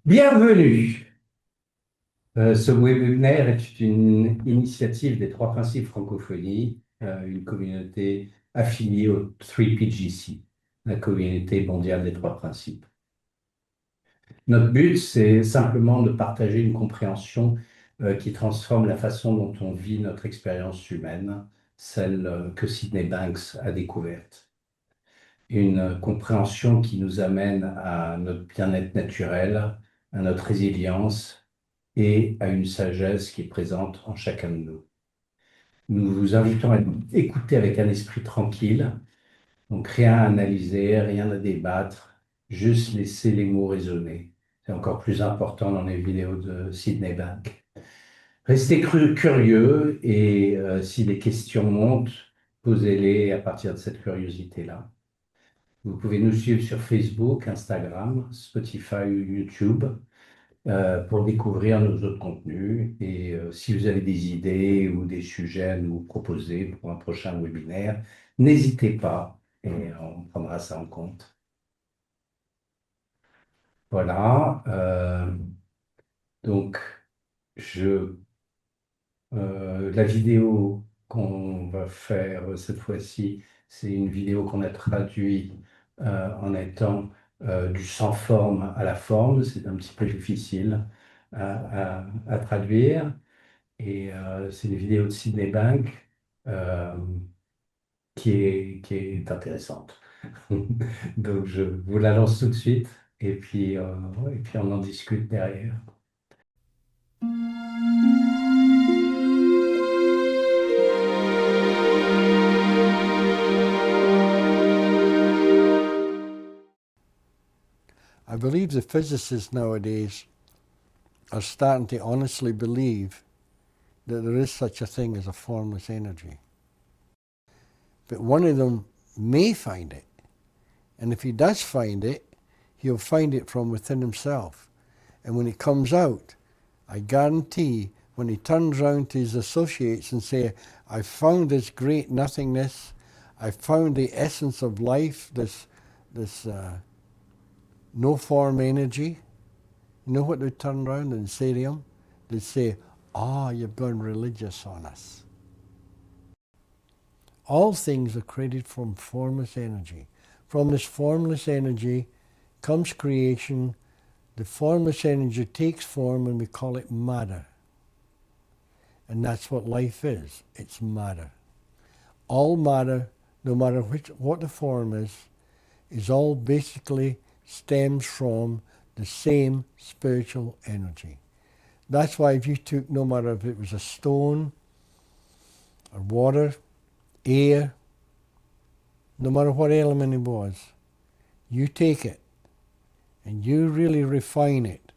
Bienvenue. Ce webinaire est une initiative des Trois Principes Francophonie, une communauté affiliée au 3PGC, la communauté mondiale des Trois Principes. Notre but, c'est simplement de partager une compréhension qui transforme la façon dont on vit notre expérience humaine, celle que Sydney Banks a découverte. Une compréhension qui nous amène à notre bien-être naturel, à notre résilience et à une sagesse qui est présente en chacun de nous. Nous vous invitons à écouter avec un esprit tranquille, donc rien à analyser, rien à débattre, juste laisser les mots résonner. C'est encore plus important dans les vidéos de Sydney Bank. Restez curieux et si des questions montent, posez-les à partir de cette curiosité-là. Vous pouvez nous suivre sur Facebook, Instagram, Spotify ou YouTube pour découvrir nos autres contenus. Et si vous avez des idées ou des sujets à nous proposer pour un prochain webinaire, n'hésitez pas et on prendra ça en compte. Voilà. Donc, je, la vidéo qu'on va faire cette fois-ci, c'est une vidéo qu'on a traduite en étant du sans forme à la forme. C'est un petit peu difficile à traduire. Et c'est une vidéo de Sydney Bank euh, qui est intéressante. Donc je vous la lance tout de suite et puis on en discute derrière. I believe the physicists nowadays are starting to honestly believe that there is such a thing as a formless energy. But one of them may find it, and if he does find it, he'll find it from within himself. And when it comes out, I guarantee when he turns round to his associates and say, I found this great nothingness, I found the essence of life, this no form energy, you know what they'd turn around and say to him? They'd say, you've gone religious on us. All things are created from formless energy. From this formless energy comes creation. The formless energy takes form and we call it matter. And that's what life is. It's matter. All matter, no matter what the form is all basically stems from the same spiritual energy. That's why if you took, no matter if it was a stone or water, air, no matter what element it was, you take it and you really refine it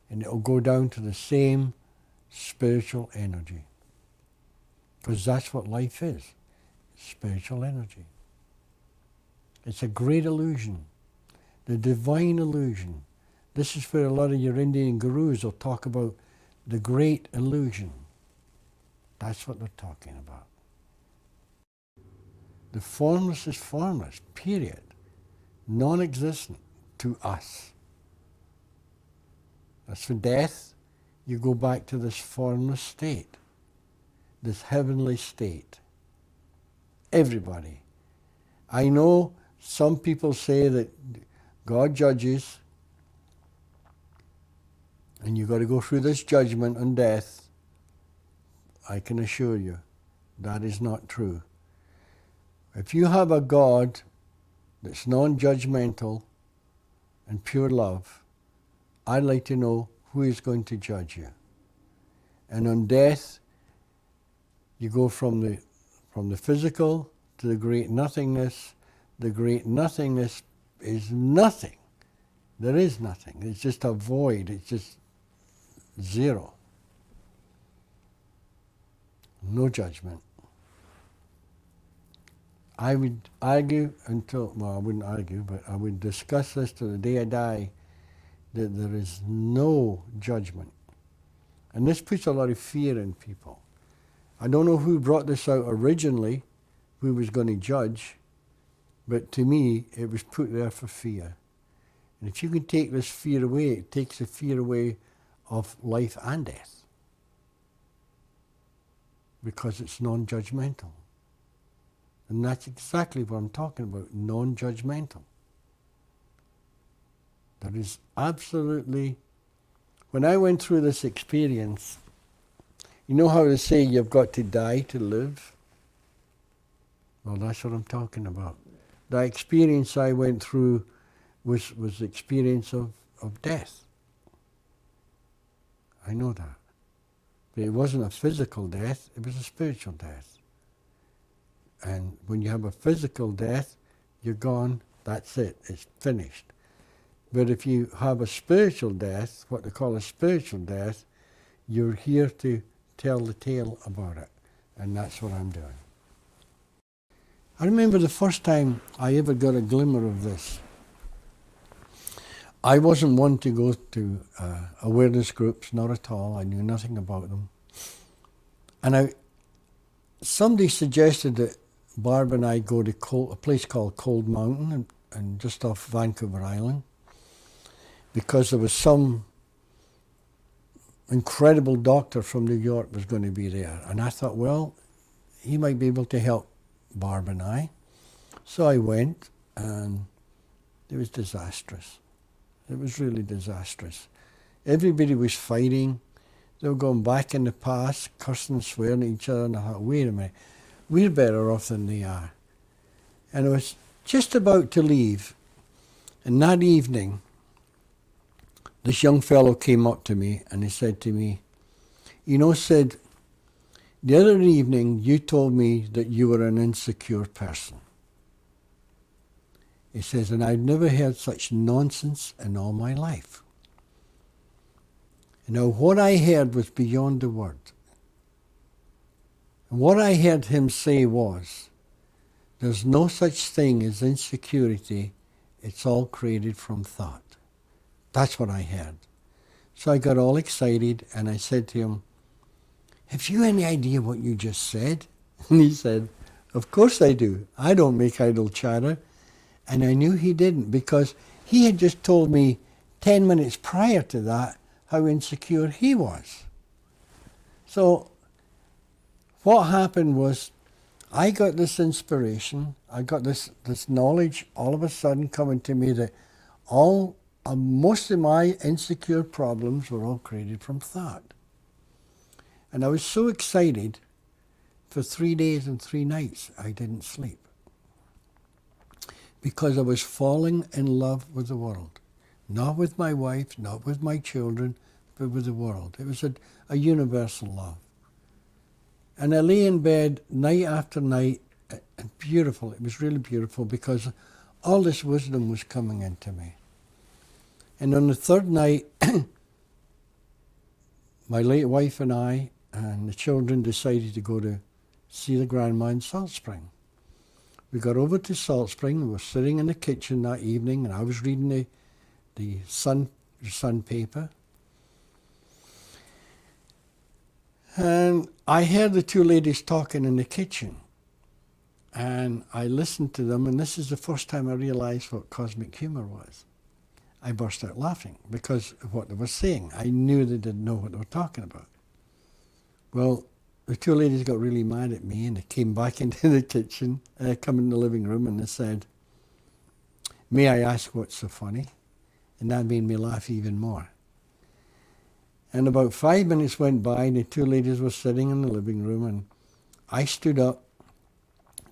and it'll go down to the same spiritual energy. Because that's what life is, spiritual energy. It's a great illusion, the divine illusion. This is where a lot of your Indian gurus will talk about the great illusion. That's what they're talking about. The formless is formless, period. Non-existent to us. As for death, you go back to this formless state, this heavenly state. Everybody. I know some people say that God judges and you've got to go through this judgment on death. I can assure you that is not true. If you have a God that's non-judgmental and pure love, I'd like to know who is going to judge you. And on death, you go from the physical to the great nothingness. The great nothingness is nothing. There is nothing. It's just a void. It's just zero. No judgment. I would argue I wouldn't argue, but I would discuss this to the day I die, that there is no judgment. And this puts a lot of fear in people. I don't know who brought this out originally, who was going to judge, but to me, it was put there for fear. And if you can take this fear away, it takes the fear away of life and death. Because it's non-judgmental. And that's exactly what I'm talking about, non-judgmental. That is absolutely, when I went through this experience, you know how they say you've got to die to live? Well, that's what I'm talking about. The experience I went through was the experience of death. I know that. But it wasn't a physical death, it was a spiritual death. And when you have a physical death, you're gone, that's it, it's finished. But if you have a spiritual death, what they call a spiritual death, you're here to tell the tale about it. And that's what I'm doing. I remember the first time I ever got a glimmer of this. I wasn't one to go to awareness groups, not at all. I knew nothing about them. And somebody suggested that Barb and I go to a place called Cold Mountain and just off Vancouver Island, because there was some incredible doctor from New York was going to be there. And I thought, well, he might be able to help Barb and I. So I went, and it was disastrous. It was really disastrous. Everybody was fighting. They were going back in the past, cursing and swearing at each other, and I thought, wait a minute, we're better off than they are. And I was just about to leave, and that evening, this young fellow came up to me and he said to me, you know, Sid, the other evening you told me that you were an insecure person. He says, and I've never heard such nonsense in all my life. Now, what I heard was beyond the word. And what I heard him say was, there's no such thing as insecurity, it's all created from thought. That's what I heard. So I got all excited and I said to him, have you any idea what you just said? And he said, of course I do. I don't make idle chatter. And I knew he didn't, because he had just told me 10 minutes prior to that how insecure he was. So what happened was, I got this inspiration, I got this knowledge all of a sudden coming to me that most of my insecure problems were all created from thought. And I was so excited, for 3 days and 3 nights I didn't sleep. Because I was falling in love with the world. Not with my wife, not with my children, but with the world. It was a universal love. And I lay in bed night after night, and beautiful, it was really beautiful, because all this wisdom was coming into me. And on the third night, my late wife and I and the children decided to go to see the grandma in Salt Spring. We got over to Salt Spring, we were sitting in the kitchen that evening, and I was reading the Sun paper. And I heard the two ladies talking in the kitchen. And I listened to them, and this is the first time I realized what cosmic humor was. I burst out laughing because of what they were saying. I knew they didn't know what they were talking about. Well, the two ladies got really mad at me, and they came back into the kitchen, come in the living room, and they said, may I ask what's so funny? And that made me laugh even more. And about 5 minutes went by, and the two ladies were sitting in the living room, and I stood up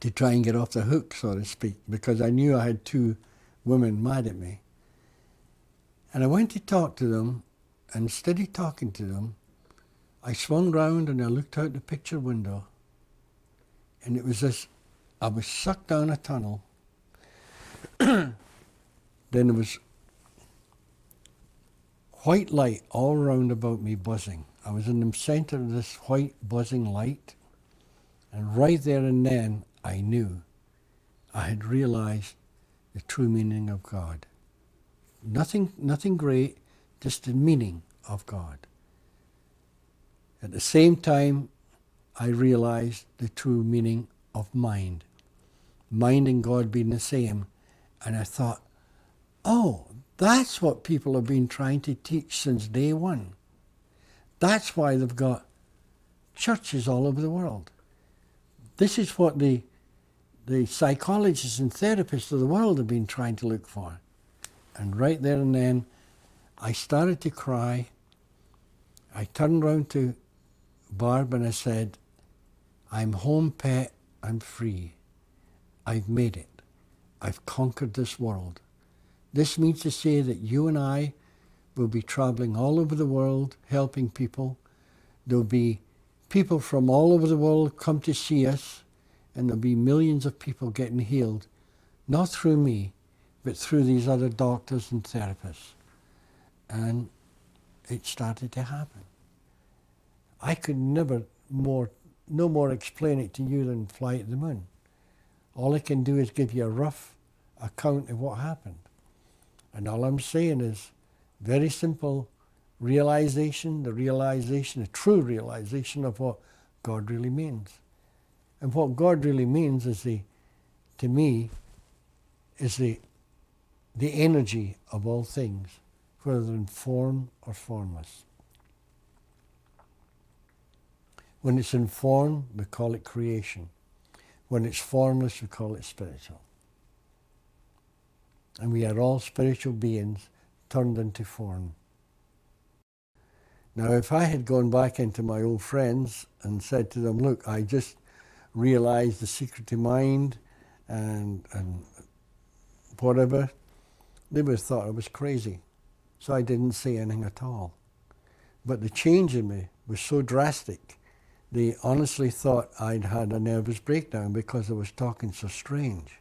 to try and get off the hook, so to speak, because I knew I had two women mad at me. And I went to talk to them, and instead of talking to them, I swung round and I looked out the picture window, and it was this, I was sucked down a tunnel. Then there was white light all round about me buzzing. I was in the center of this white buzzing light, and right there and then I knew I had realized the true meaning of God. Nothing great, just the meaning of God. At the same time, I realized the true meaning of mind and God being the same. And I thought, oh, That's what people have been trying to teach since day one. That's why they've got churches all over the world. This is what the psychologists and therapists of the world have been trying to look for. And right there and then, I started to cry. I turned round to Barb and I said, I'm home, pet, I'm free. I've made it. I've conquered this world. This means to say that you and I will be traveling all over the world, helping people. There'll be people from all over the world come to see us, and there'll be millions of people getting healed, not through me, but through these other doctors and therapists. And it started to happen. I could no more explain it to you than fly at the moon. All I can do is give you a rough account of what happened. And all I'm saying is very simple realization, the true realization of what God really means. And what God really means is to me, is the energy of all things, whether in form or formless. When it's in form, we call it creation. When it's formless, we call it spiritual. And we are all spiritual beings turned into form. Now, if I had gone back into my old friends and said to them, look, I just realized the secret to mind and whatever, they would have thought I was crazy. So I didn't say anything at all. But the change in me was so drastic, they honestly thought I'd had a nervous breakdown because I was talking so strange.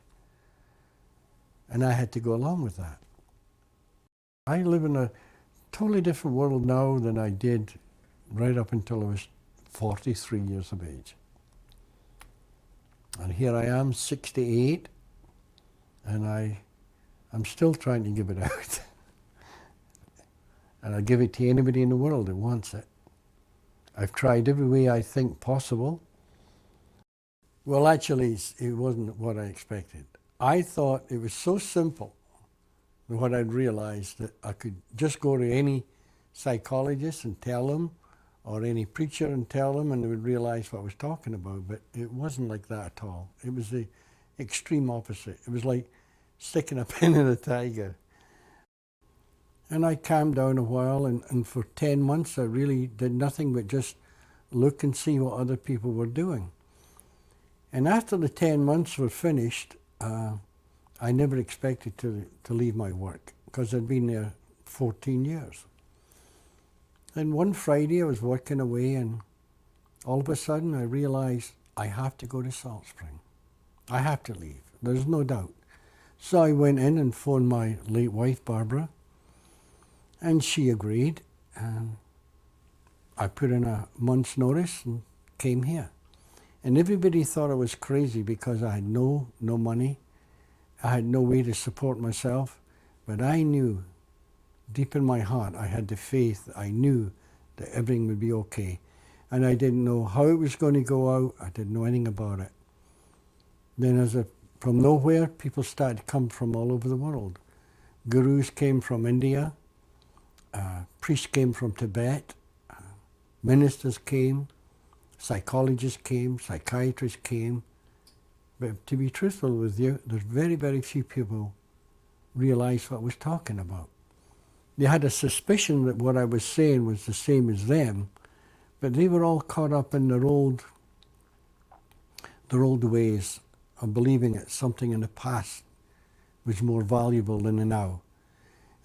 And I had to go along with that. I live in a totally different world now than I did right up until I was 43 years of age. And here I am, 68, and I'm still trying to give it out. And I'll give it to anybody in the world that wants it. I've tried every way I think possible. Well, actually, it wasn't what I expected. I thought it was so simple, what I'd realized, that I could just go to any psychologist and tell them, or any preacher and tell them, and they would realize what I was talking about. But it wasn't like that at all. It was the extreme opposite. It was like sticking a pin in a tiger. And I calmed down a while, and for 10 months I really did nothing but just look and see what other people were doing. And after the 10 months were finished, I never expected to leave my work, because I'd been there 14 years. And one Friday I was working away, and all of a sudden I realized I have to go to Salt Spring. I have to leave, there's no doubt. So I went in and phoned my late wife, Barbara, and she agreed, and I put in a month's notice and came here. And everybody thought I was crazy because I had no money. I had no way to support myself, but I knew deep in my heart, I had the faith, I knew that everything would be okay. And I didn't know how it was going to go out, I didn't know anything about it. Then from nowhere, people started to come from all over the world. Gurus came from India, priests came from Tibet, ministers came, psychologists came, psychiatrists came. But to be truthful with you, there's very, very few people realized what I was talking about. They had a suspicion that what I was saying was the same as them, but they were all caught up in their old ways of believing that something in the past was more valuable than the now.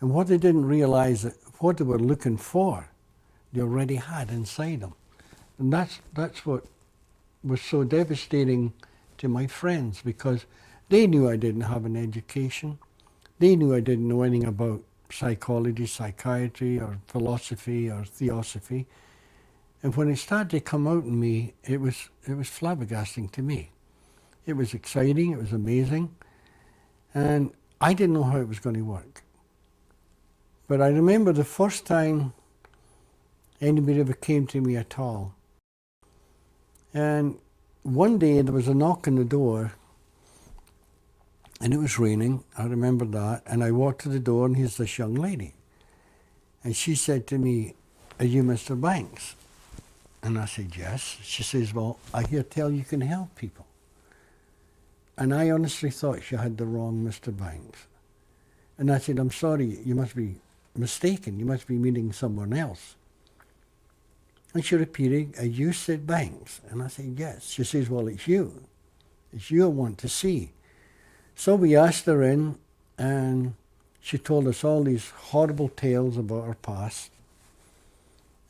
And what they didn't realize, that what they were looking for, they already had inside them. And that's what was so devastating to my friends, because they knew I didn't have an education. They knew I didn't know anything about psychology, psychiatry, or philosophy, or theosophy. And when it started to come out in me, it was flabbergasting to me. It was exciting, it was amazing, and I didn't know how it was going to work. But I remember the first time anybody ever came to me at all. And one day there was a knock on the door, And it was raining, I remember that. And I walked to the door, and here's this young lady. And she said to me, "Are you Mr. Banks?" And I said, "Yes." She says, "Well, I hear tell you can help people." And I honestly thought she had the wrong Mr. Banks. And I said, "I'm sorry, you must be mistaken. You must be meeting someone else." And she repeated, "Are you Sid Banks?" And I said, "Yes." She says, "Well, it's you. It's you I want to see." So we asked her in, and she told us all these horrible tales about her past.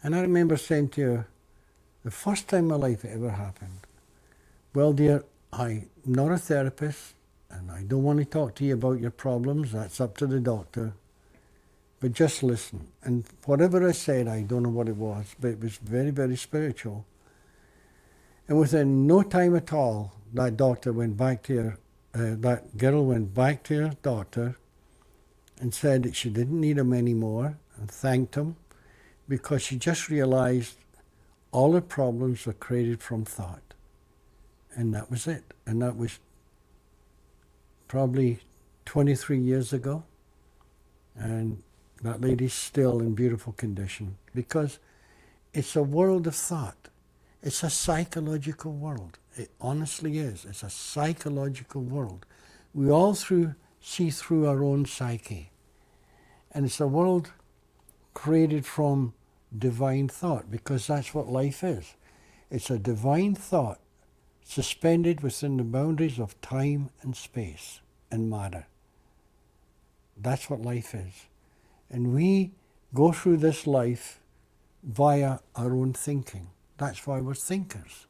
And I remember saying to her, the first time in my life it ever happened, "Well, dear, I'm not a therapist, and I don't want to talk to you about your problems. That's up to the doctor. But just listen." And whatever I said, I don't know what it was, but it was very, very spiritual. And within no time at all, that doctor went back to her, that girl went back to her doctor and said that she didn't need him anymore, and thanked him, because she just realized all her problems were created from thought. And that was it. And that was probably 23 years ago. And that lady's still in beautiful condition, because it's a world of thought. It's a psychological world. It honestly is. It's a psychological world. We all see through our own psyche. And it's a world created from divine thought, because that's what life is. It's a divine thought suspended within the boundaries of time and space and matter. That's what life is. And we go through this life via our own thinking. That's why we're thinkers.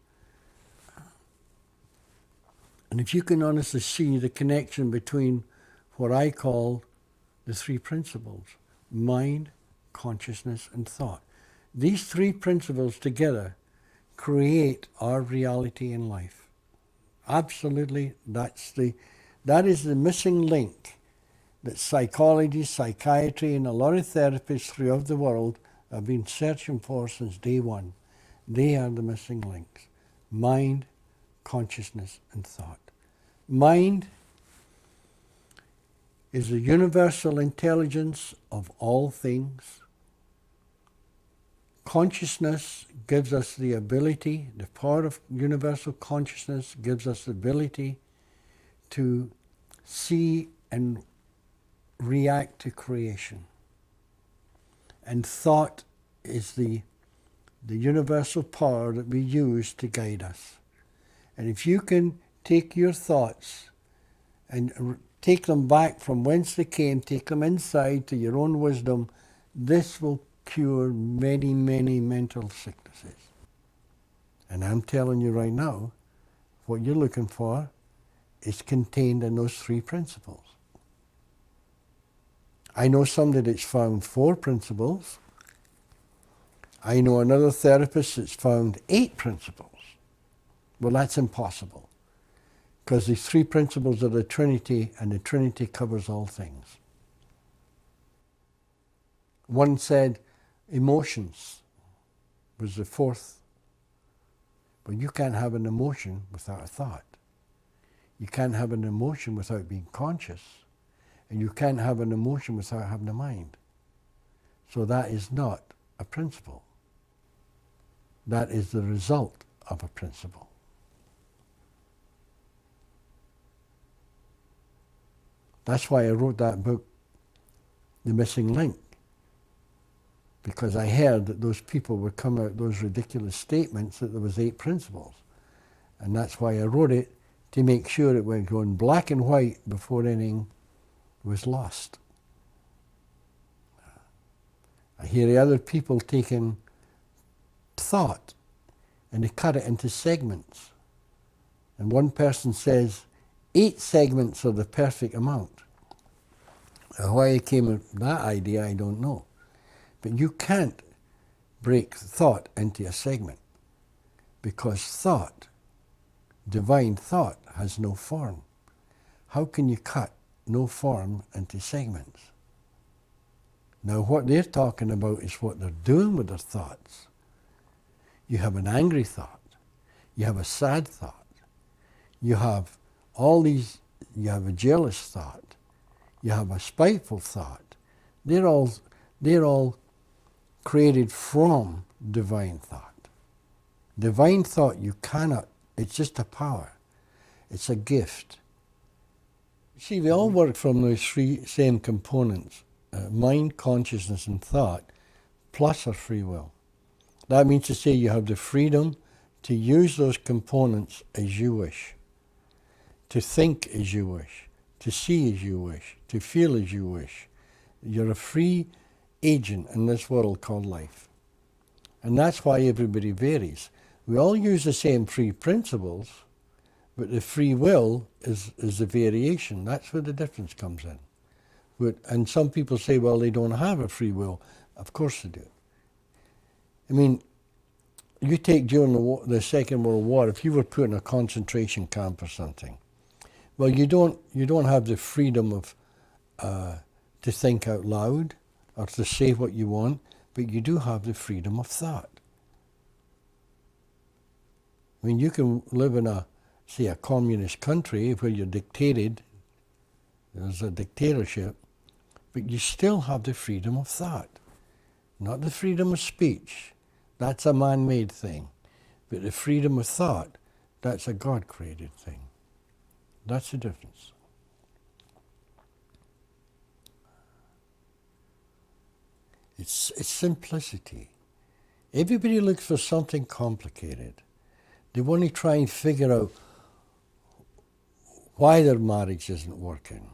And if you can honestly see the connection between what I call the three principles: mind, consciousness, and thought. These three principles together create our reality in life. Absolutely, that is the missing link that psychology, psychiatry, and a lot of therapists throughout the world have been searching for since day one. They are the missing links: mind, consciousness, and thought. Mind is the universal intelligence of all things. Consciousness gives us the ability, the power of universal consciousness gives us the ability to see and react to creation. And thought is the universal power that we use to guide us. And if you can take your thoughts and take them back from whence they came, take them inside to your own wisdom, this will cure many, many mental sicknesses. And I'm telling you right now, what you're looking for is contained in those three principles. I know somebody that's found 4 principles. I know another therapist that's found 8 principles. Well, that's impossible, because the 3 principles are the Trinity, and the Trinity covers all things. One said emotions was the 4th. But you can't have an emotion without a thought. You can't have an emotion without being conscious. And you can't have an emotion without having a mind. So that is not a principle. That is the result of a principle. That's why I wrote that book, The Missing Link. Because I heard that those people would come out with those ridiculous statements that there was 8 principles. And that's why I wrote it, to make sure it went going black and white before anything was lost. I hear other people taking thought and they cut it into segments. And one person says 8 segments are the perfect amount. Why I came with that idea, I don't know. But you can't break thought into a segment, because thought, divine thought, has no form. How can you cut no form into segments? Now what they're talking about is what they're doing with their thoughts. You have an angry thought. You have a sad thought. You have all these you have a jealous thought, you have a spiteful thought. They're all created from divine thought. Divine thought you cannot, it's just a power. It's a gift. See, we all work from those three same components, mind, consciousness, and thought, plus our free will. That means to say you have the freedom to use those components as you wish, to think as you wish, to see as you wish, to feel as you wish. You're a free agent in this world called life. And that's why everybody varies. We all use the same three principles, but the free will is the variation. That's where the difference comes in. And some people say, well, they don't have a free will. Of course they do. I mean, you take during the Second World War, if you were put in a concentration camp or something, well, you don't have the freedom of to think out loud or to say what you want, but you do have the freedom of thought. I mean, you can live in a communist country where you're dictated, there's a dictatorship, but you still have the freedom of thought, not the freedom of speech. That's a man-made thing. But the freedom of thought, that's a God-created thing. That's the difference. It's simplicity. Everybody looks for something complicated. They want to try and figure out why their marriage isn't working.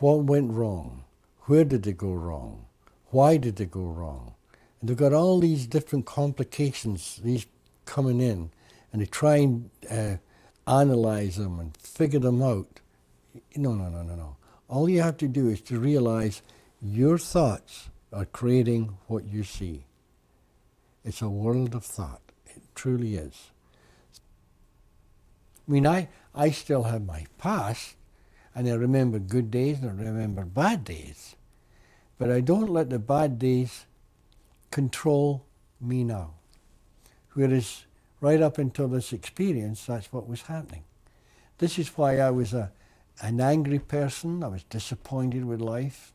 What went wrong? Where did they go wrong? Why did they go wrong? And they've got all these different complications, these coming in, and they try and analyze them and figure them out. No. All you have to do is to realize your thoughts are creating what you see. It's a world of thought. It truly is. I mean, I still have my past, and I remember good days and I remember bad days. But I don't let the bad days control me now. Whereas right up until this experience, that's what was happening. This is why I was an angry person. I was disappointed with life.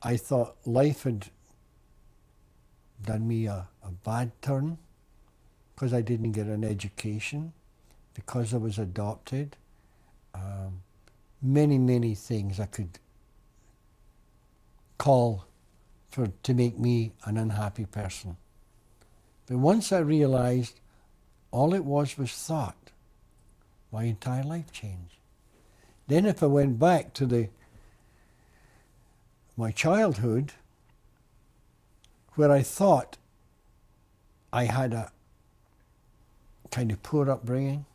I thought life had done me a bad turn because I didn't get an education, because I was adopted. Many things I could call to make me an unhappy person. But once I realized all it was thought, my entire life changed. Then if I went back to my childhood, where I thought I had a kind of poor upbringing,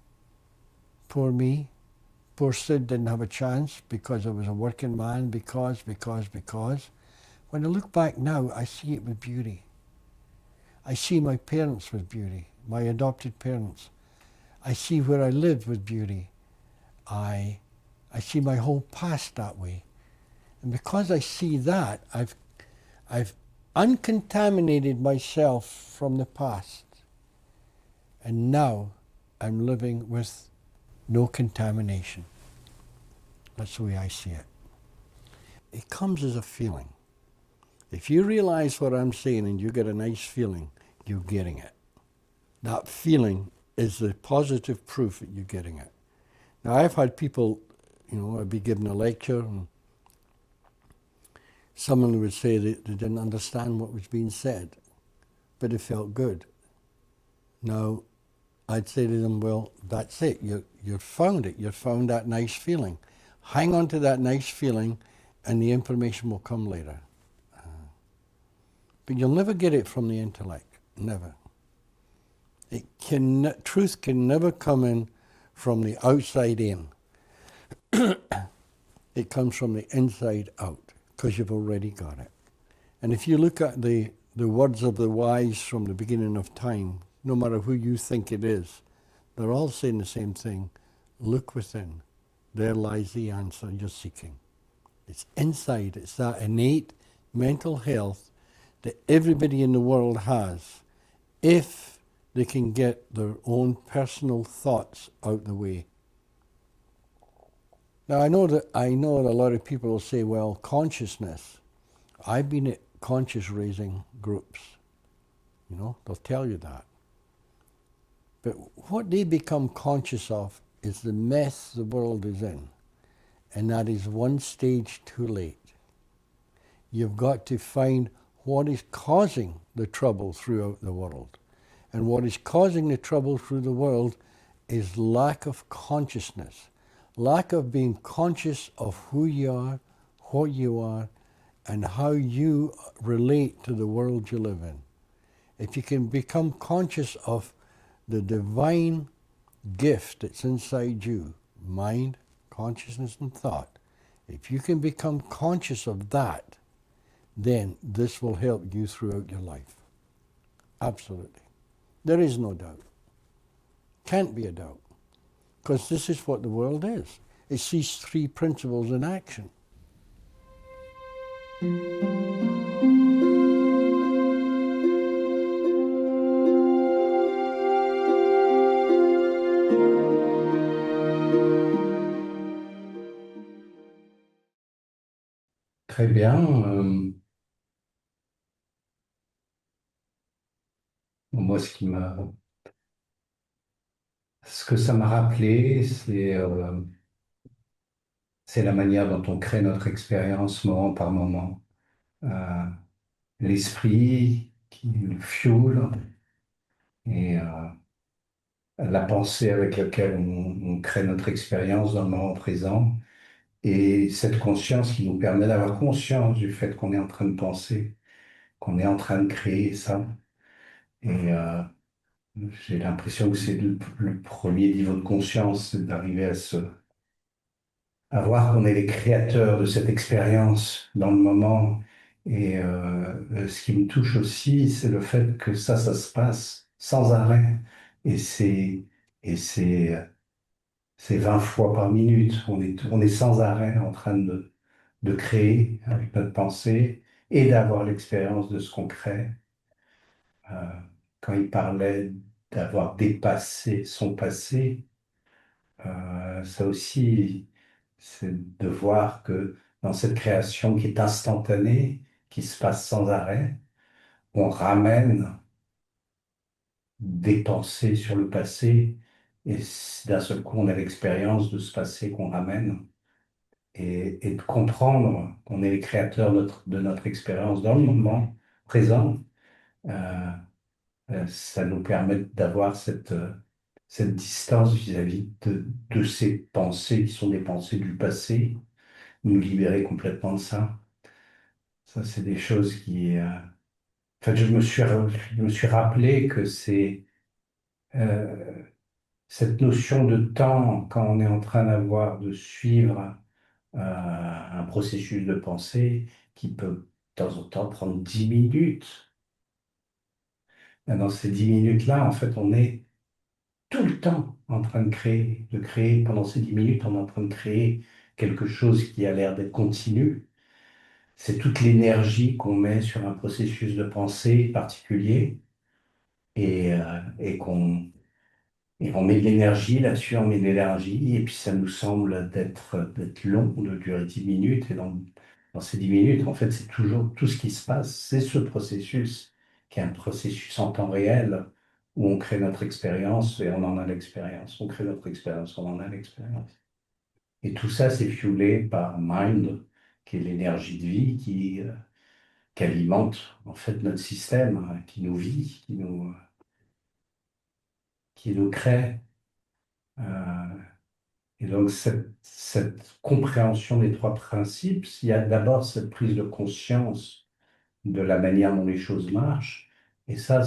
poor me, poor Sid didn't have a chance because I was a working man, because. When I look back now, I see it with beauty. I see my parents with beauty, my adopted parents. I see where I lived with beauty. I see my whole past that way. And because I see that, I've uncontaminated myself from the past. And now I'm living with no contamination. That's the way I see it. It comes as a feeling. If you realize what I'm saying and you get a nice feeling, you're getting it. That feeling is the positive proof that you're getting it. Now, I've had people, I'd be giving a lecture and someone would say they didn't understand what was being said, but it felt good. Now, I'd say to them, well, that's it. You found it. You found that nice feeling. Hang on to that nice feeling and the information will come later. But you'll never get it from the intellect. Never. Truth can never come in from the outside in. It comes from the inside out, because you've already got it. And if you look at the words of the wise from the beginning of time, no matter who you think it is, they're all saying the same thing. Look within. There lies the answer you're seeking. It's inside. It's that innate mental health that everybody in the world has, if they can get their own personal thoughts out the way. Now I know that a lot of people will say, well, consciousness. I've been at conscious raising groups, you know, they'll tell you that. But what they become conscious of is the mess the world is in, and that is one stage too late. You've got to find what is causing the trouble throughout the world. And what is causing the trouble through the world is lack of consciousness, lack of being conscious of who you are, what you are, and how you relate to the world you live in. If you can become conscious of the divine gift that's inside you, mind, consciousness, and thought, if you can become conscious of that, then this will help you throughout your life. Absolutely. There is no doubt. Can't be a doubt. Because this is what the world is. It's these three principles in action. Très bien. Moi, ce que ça m'a rappelé, c'est la manière dont on crée notre expérience moment par moment. Euh, L'esprit qui le fuel et la pensée avec laquelle on crée notre expérience dans le moment présent et cette conscience qui nous permet d'avoir conscience du fait qu'on est en train de penser, qu'on est en train de créer ça. Et j'ai l'impression que c'est le premier niveau de conscience, c'est d'arriver à voir qu'on est les créateurs de cette expérience dans le moment. Et ce qui me touche aussi, c'est le fait que ça se passe sans arrêt. Et c'est 20 fois par minute. On est sans arrêt en train de créer avec notre pensée et d'avoir l'expérience de ce qu'on crée. Euh, Quand il parlait d'avoir dépassé son passé, ça aussi, c'est de voir que dans cette création qui est instantanée, qui se passe sans arrêt, on ramène des pensées sur le passé et d'un seul coup, on a l'expérience de ce passé qu'on ramène et de comprendre qu'on est les créateurs de notre expérience dans le moment présent. Euh, Ça nous permet d'avoir cette distance vis-à-vis de ces pensées qui sont des pensées du passé, nous libérer complètement de ça. Ça, c'est des choses qui... En fait, je me suis rappelé que c'est euh, cette notion de temps, quand on est en train de suivre un processus de pensée qui peut de temps en temps prendre 10 minutes. Et dans ces 10 minutes-là, en fait, on est tout le temps en train de créer, pendant ces 10 minutes, on est en train de créer quelque chose qui a l'air d'être continu. C'est toute l'énergie qu'on met sur un processus de pensée particulier et et on met de l'énergie là-dessus, on met de l'énergie et puis ça nous semble d'être long, de durer 10 minutes et dans ces 10 minutes, en fait, c'est toujours tout ce qui se passe, c'est ce processus qui est un processus en temps réel où on crée notre expérience et on en a l'expérience. On crée notre expérience, on en a l'expérience. Et tout ça, c'est fuelé par Mind, qui est l'énergie de vie qui alimente en fait notre système, hein, qui nous vit, qui nous crée. Euh, et donc, cette compréhension des trois principes, il y a d'abord cette prise de conscience de la manière dont les choses marchent. Et ça,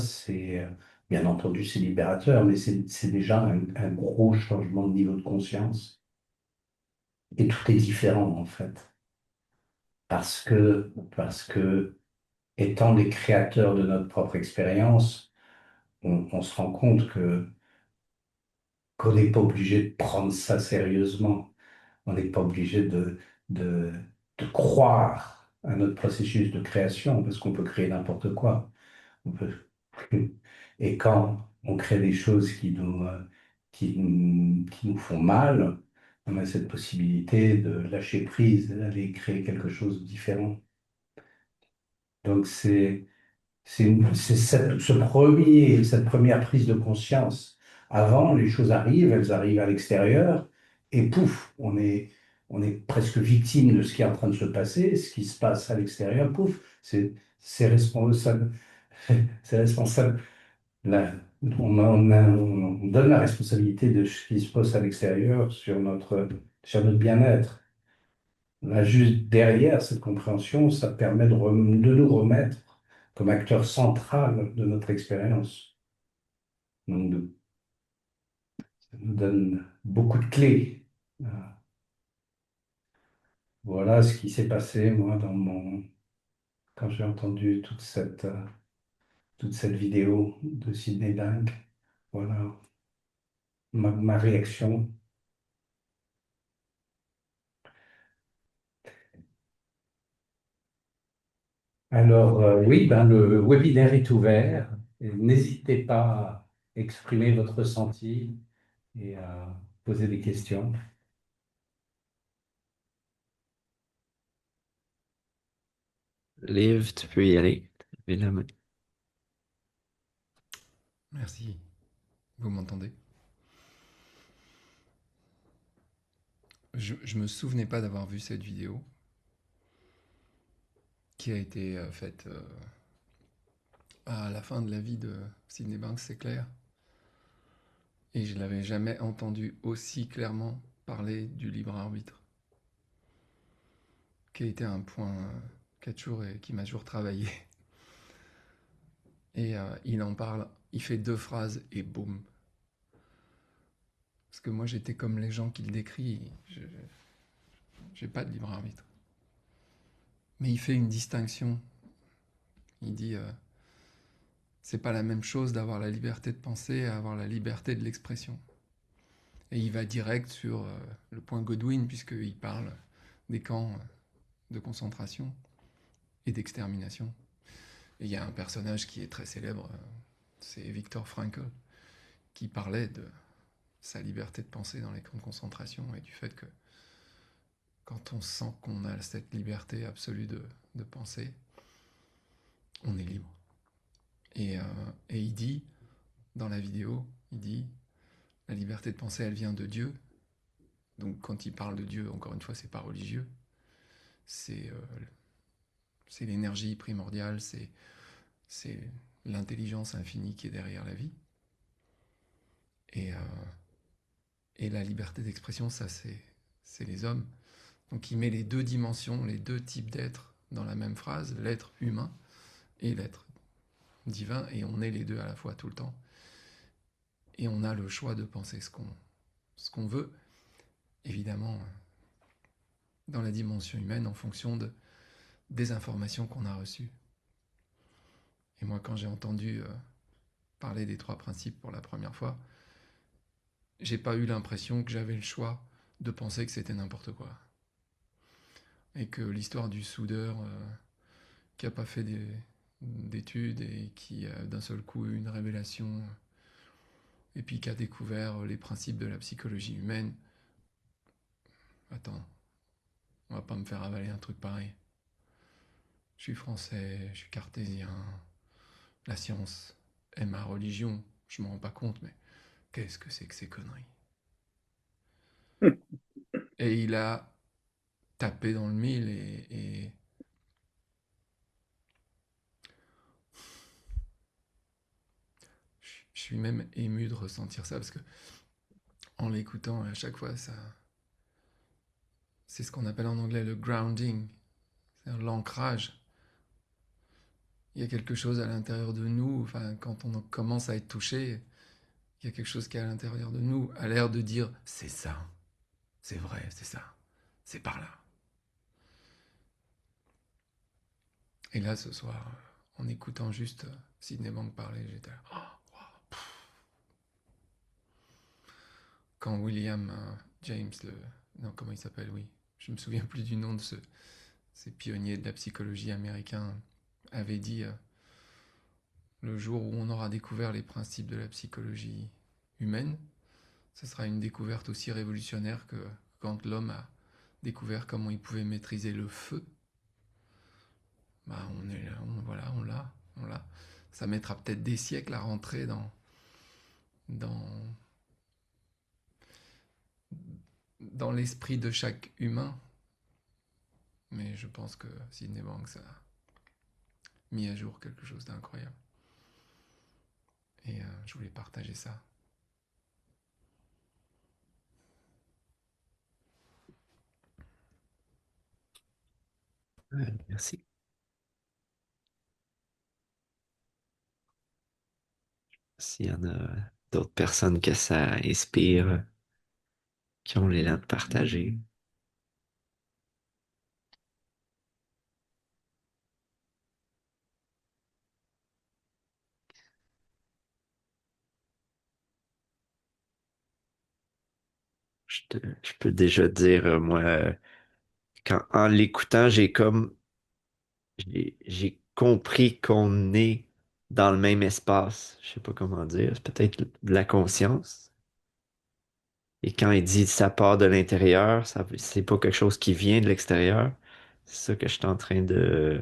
bien entendu, c'est libérateur, mais c'est déjà un gros changement de niveau de conscience. Et tout est différent, en fait. Parce que, étant des créateurs de notre propre expérience, on se rend compte qu'on n'est pas obligé de prendre ça sérieusement. On n'est pas obligé de, de croire à notre processus de création, parce qu'on peut créer n'importe quoi. On peut... Et quand on crée des choses qui nous font mal, on a cette possibilité de lâcher prise, d'aller créer quelque chose de différent. Donc c'est cette première prise de conscience. Avant, les choses arrivent, elles arrivent à l'extérieur, et pouf, on est presque victime de ce qui est en train de se passer, ce qui se passe à l'extérieur, pouf, c'est responsable, c'est responsable. Là, on donne la responsabilité de ce qui se passe à l'extérieur sur notre bien-être. Là, juste derrière cette compréhension, ça permet de nous remettre comme acteur central de notre expérience. Donc, ça nous donne beaucoup de clés. Voilà ce qui s'est passé, moi, quand j'ai entendu toute cette vidéo de Sydney Bank. Voilà ma réaction. Alors, oui, ben, le webinaire est ouvert. Et n'hésitez pas à exprimer votre ressenti et à poser des questions. Liv, tu peux y aller. Levez la main. Merci. Vous m'entendez? Je me souvenais pas d'avoir vu cette vidéo qui a été faite à la fin de la vie de Sydney Banks, c'est clair. Et je l'avais jamais entendu aussi clairement parler du libre arbitre, qui a été un point qui m'a toujours travaillé. Et il en parle, il fait 2 phrases et boum. Parce que moi j'étais comme les gens qu'il décrit, j'ai pas de libre arbitre. Mais il fait une distinction. Il dit c'est pas la même chose d'avoir la liberté de penser et avoir la liberté de l'expression. Et il va direct sur le point Godwin, puisqu'il parle des camps de concentration et d'extermination. Et il y a un personnage qui est très célèbre, c'est Viktor Frankl, qui parlait de sa liberté de penser dans les camps de concentration et du fait que quand on sent qu'on a cette liberté absolue de penser, on est libre. Et il dit, dans la vidéo, il dit la liberté de penser, elle vient de Dieu. Donc quand il parle de Dieu, encore une fois, c'est pas religieux. C'est l'énergie primordiale, c'est l'intelligence infinie qui est derrière la vie. Et, et la liberté d'expression, ça c'est les hommes. Donc il met les 2 dimensions, les 2 types d'êtres dans la même phrase, l'être humain et l'être divin, et on est les 2 à la fois tout le temps. Et on a le choix de penser ce qu'on veut, évidemment, dans la dimension humaine, en fonction des informations qu'on a reçues. Et moi, quand j'ai entendu parler des 3 principes pour la première fois, j'ai pas eu l'impression que j'avais le choix de penser que c'était n'importe quoi. Et que l'histoire du soudeur qui a pas fait d'études et qui a d'un seul coup eu une révélation et puis qui a découvert les principes de la psychologie humaine. Attends, on va pas me faire avaler un truc pareil. Je suis français, je suis cartésien, la science est ma religion, je m'en rends pas compte, mais qu'est-ce que c'est que ces conneries? Et il a tapé dans le mille et je suis même ému de ressentir ça parce que en l'écoutant à chaque fois, c'est ce qu'on appelle en anglais le grounding, c'est-à-dire l'ancrage. Il y a quelque chose à l'intérieur de nous, enfin, quand on commence à être touché, il y a quelque chose qui est à l'intérieur de nous, a l'air de dire c'est ça, c'est vrai, c'est ça, c'est par là. Et là, ce soir, en écoutant juste Sydney Bank parler, j'étais là. Oh, wow. Quand William James, non, comment il s'appelle, oui, je me souviens plus du nom de ces pionniers de la psychologie américain, avait dit le jour où on aura découvert les principes de la psychologie humaine, ce sera une découverte aussi révolutionnaire que quand l'homme a découvert comment il pouvait maîtriser le feu, bah on est là, voilà, on l'a. Ça mettra peut-être des siècles à rentrer dans, dans l'esprit de chaque humain. Mais je pense que Sydney Banks a mis à jour quelque chose d'incroyable. Et je voulais partager ça. Merci. S'il y en a d'autres personnes que ça inspire, qui ont l'élan de partager. Je peux déjà dire, moi, en l'écoutant, j'ai compris qu'on est dans le même espace. Je sais pas comment dire. C'est peut-être de la conscience. Et quand il dit ça part de l'intérieur, c'est pas quelque chose qui vient de l'extérieur. C'est ça que je suis en train de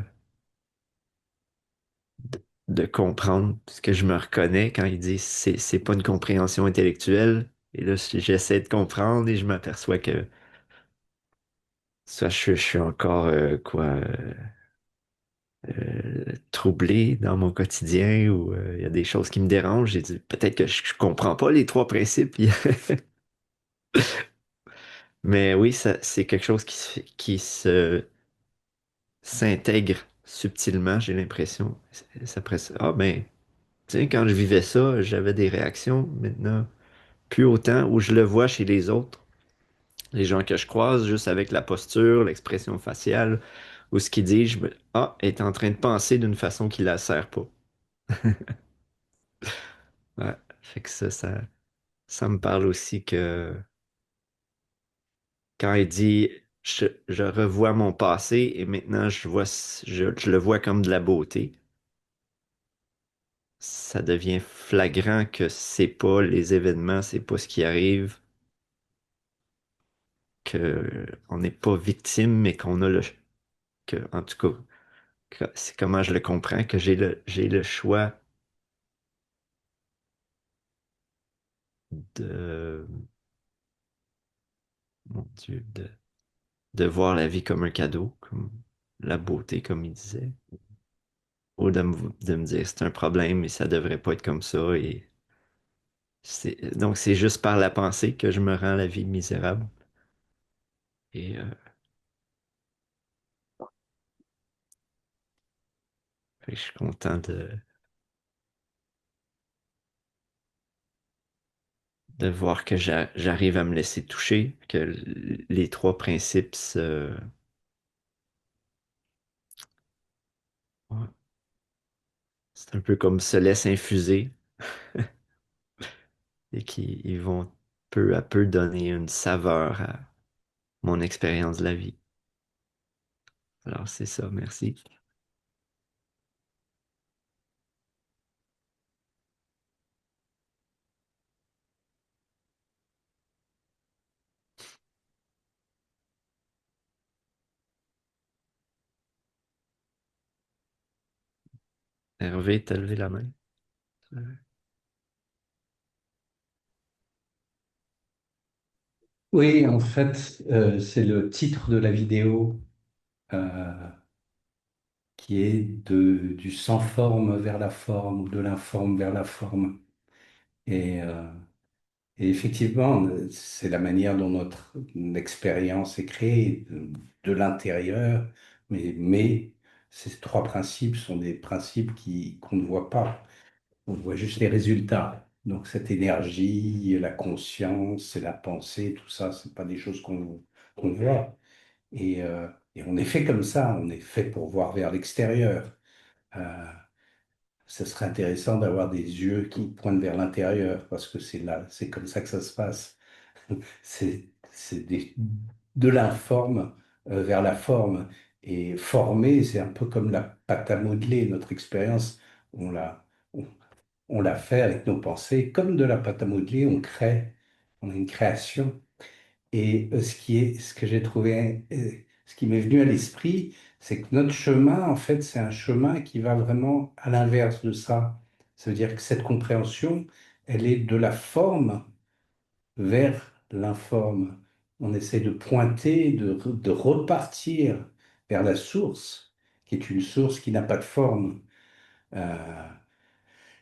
comprendre, parce que je me reconnais quand il dit c'est pas une compréhension intellectuelle. Et là, j'essaie de comprendre et je m'aperçois que soit je suis encore troublé dans mon quotidien ou il y a des choses qui me dérangent. J'ai dit peut-être que je comprends pas les trois principes. Mais oui, c'est quelque chose qui s'intègre subtilement, j'ai l'impression. Ah ben, tu sais, quand je vivais ça, j'avais des réactions. Maintenant, plus autant, où je le vois chez les autres, les gens que je croise, juste avec la posture, l'expression faciale, ou ce qu'ils disent, ah, elle est en train de penser d'une façon qui la sert pas. Ouais, fait que ça me parle aussi que quand il dit je revois mon passé et maintenant je le vois comme de la beauté, ça devient flagrant que c'est pas les événements, c'est pas ce qui arrive, que on n'est pas victime, mais qu'on a en tout cas, c'est comment je le comprends, que j'ai le choix de, mon Dieu, de voir la vie comme un cadeau, comme la beauté, comme il disait, ou de me dire c'est un problème et ça devrait pas être comme ça. Et donc c'est juste par la pensée que je me rends la vie misérable. Et fait que je suis content de voir que j'arrive à me laisser toucher, que les trois principes ouais, c'est un peu comme se laisse infuser et qui ils vont peu à peu donner une saveur à mon expérience de la vie. Alors c'est ça, merci. Hervé, t'as levé la main. Oui, en fait, c'est le titre de la vidéo euh, qui est du sans forme vers la forme ou de l'informe vers la forme. Et, euh, et effectivement, c'est la manière dont notre expérience est créée de l'intérieur, mais ces trois principes sont des principes qu'on ne voit pas. On voit juste les résultats. Donc cette énergie, la conscience, la pensée, tout ça, c'est pas des choses qu'on voit. Et on est fait comme ça, on est fait pour voir vers l'extérieur. Euh, Ce serait intéressant d'avoir des yeux qui pointent vers l'intérieur, parce que c'est là, c'est comme ça que ça se passe. C'est de l'informe vers la forme. Et former, c'est un peu comme la pâte à modeler. Notre expérience, on on, on l'a fait avec nos pensées. Comme de la pâte à modeler, on crée, on a une création. Et ce que j'ai trouvé, ce qui m'est venu à l'esprit, c'est que notre chemin, en fait, c'est un chemin qui va vraiment à l'inverse de ça. Ça veut dire que cette compréhension, elle est de la forme vers l'informe. On essaie de pointer, de repartir vers la source, qui est une source qui n'a pas de forme. Euh,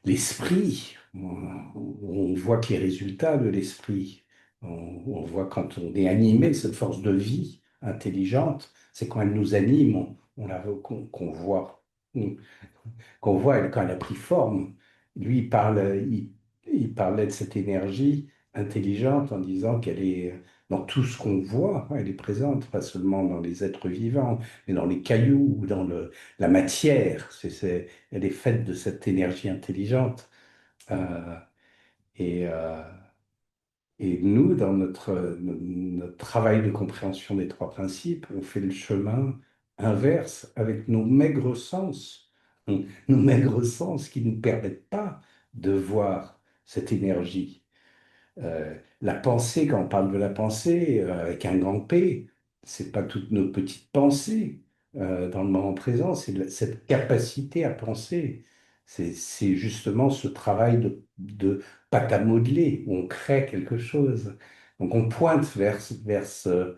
L'esprit, on voit que les résultats de l'esprit, on voit quand on est animé, cette force de vie intelligente, c'est quand elle nous anime, on la qu'on voit qu'on voit quand elle a pris forme. Lui, il parlait de cette énergie intelligente en disant qu'elle est dans tout ce qu'on voit, elle est présente, pas seulement dans les êtres vivants, mais dans les cailloux ou dans la matière. Elle est faite de cette énergie intelligente. Euh, et, euh, et nous, dans notre travail de compréhension des trois principes, on fait le chemin inverse avec nos maigres sens, nos maigres sens qui ne nous permettent pas de voir cette énergie. La pensée, quand on parle de la pensée avec un grand P, c'est pas toutes nos petites pensées dans le moment présent, c'est cette capacité à penser. C'est justement ce travail de pâte à modeler où on crée quelque chose. Donc on pointe vers ce,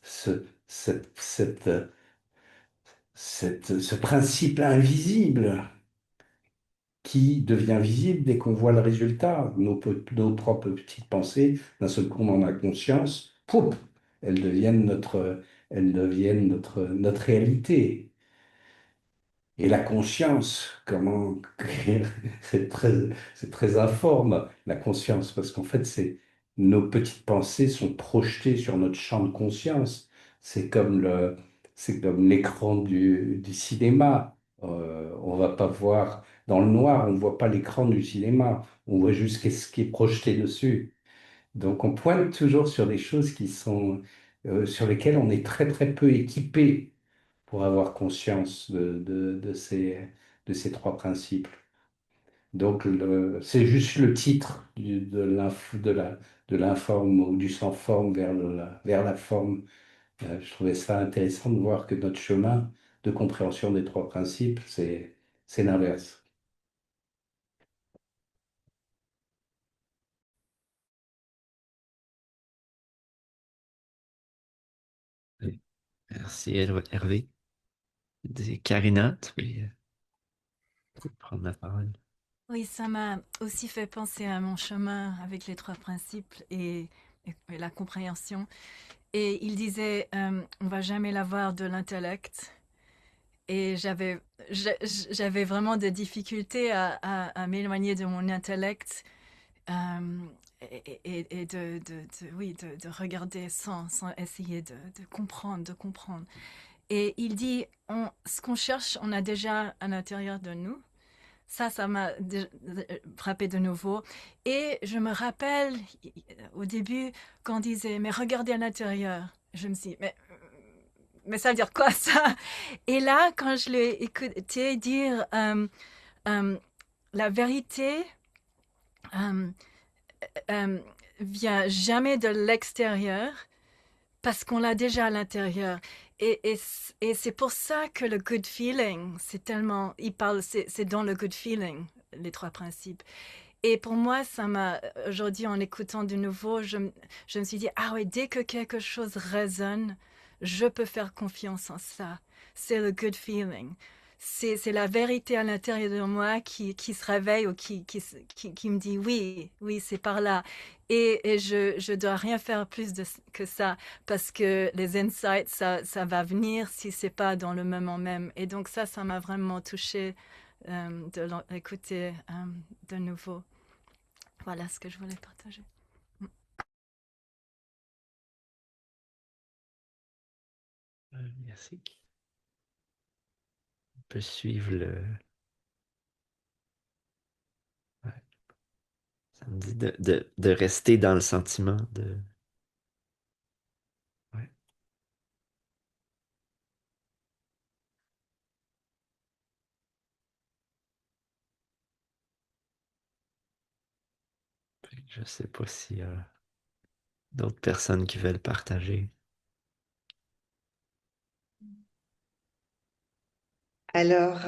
ce principe invisible qui devient visible dès qu'on voit le résultat. Nos propres petites pensées, d'un seul coup, on en a conscience, pouf, elles deviennent notre réalité. Et la conscience, comment c'est très, c'est très informe, la conscience, parce qu'en fait, nos petites pensées sont projetées sur notre champ de conscience. C'est comme c'est comme l'écran du cinéma. On va pas voir dans le noir, on voit pas l'écran du cinéma. On voit juste ce qui est projeté dessus. Donc, on pointe toujours sur des choses sur lesquelles on est très, très peu équipé pour avoir conscience de ces trois principes. Donc, c'est juste le titre de l'informe ou du sans forme vers la forme. Je trouvais ça intéressant de voir que notre chemin de compréhension des trois principes, c'est l'inverse. Oui. Merci Hervé. Karina, tu peux prendre la parole. Oui, ça m'a aussi fait penser à mon chemin avec les trois principes et la compréhension. Et il disait, on va jamais l'avoir de l'intellect. Et j'avais vraiment des difficultés à m'éloigner de mon intellect euh, et oui, de regarder sans essayer de comprendre, de comprendre. Et il dit, ce qu'on cherche, on a déjà à l'intérieur de nous. Ça m'a frappé de nouveau. Et je me rappelle au début quand on disait, mais regardez à l'intérieur. Je me suis dit, mais ça veut dire quoi ça? Et là, quand je l'ai écouté dire la vérité euh, euh, vient jamais de l'extérieur parce qu'on l'a déjà à l'intérieur. Et c'est pour ça que le good feeling, c'est tellement, il parle, c'est dans le good feeling, les trois principes. Et pour moi, ça m'a, aujourd'hui, en écoutant de nouveau, je me suis dit, ah oui, dès que quelque chose résonne, je peux faire confiance en ça. C'est le good feeling. C'est la vérité à l'intérieur de moi qui se réveille ou qui me dit oui, oui, c'est par là. Et je dois rien faire plus que ça parce que les insights, ça va venir si c'est pas dans le moment même. Et donc ça m'a vraiment touché de l'écouter de nouveau. Voilà ce que je voulais partager. Merci. On peut suivre ouais, ça me dit de rester dans le sentiment de. Ouais. Je sais pas si. d'autres personnes qui veulent partager. Alors,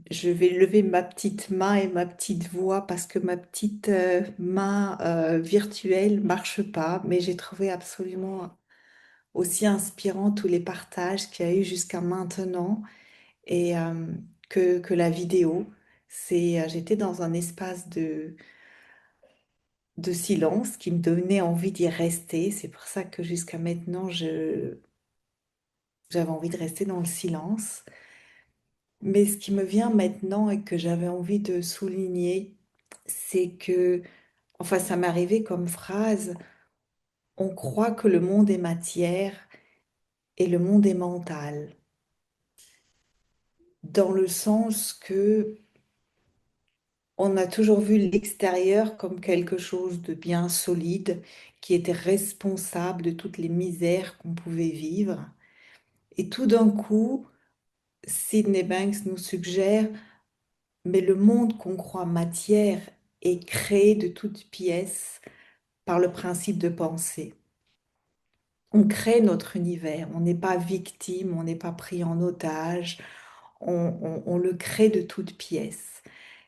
je vais lever ma petite main et ma petite voix parce que ma petite main virtuelle marche pas, mais j'ai trouvé absolument aussi inspirant tous les partages qu'il y a eu jusqu'à maintenant et que la vidéo. J'étais dans un espace de silence qui me donnait envie d'y rester. C'est pour ça que jusqu'à maintenant, j'avais envie de rester dans le silence. Mais ce qui me vient maintenant et que j'avais envie de souligner, c'est que, enfin, ça m'est arrivé comme phrase, on croit que le monde est matière et le monde est mental, dans le sens que on a toujours vu l'extérieur comme quelque chose de bien solide, qui était responsable de toutes les misères qu'on pouvait vivre. Et tout d'un coup, Sydney Banks nous suggère, mais le monde qu'on croit matière est créé de toutes pièces par le principe de pensée. On crée notre univers, on n'est pas victime, on n'est pas pris en otage, on le crée de toutes pièces.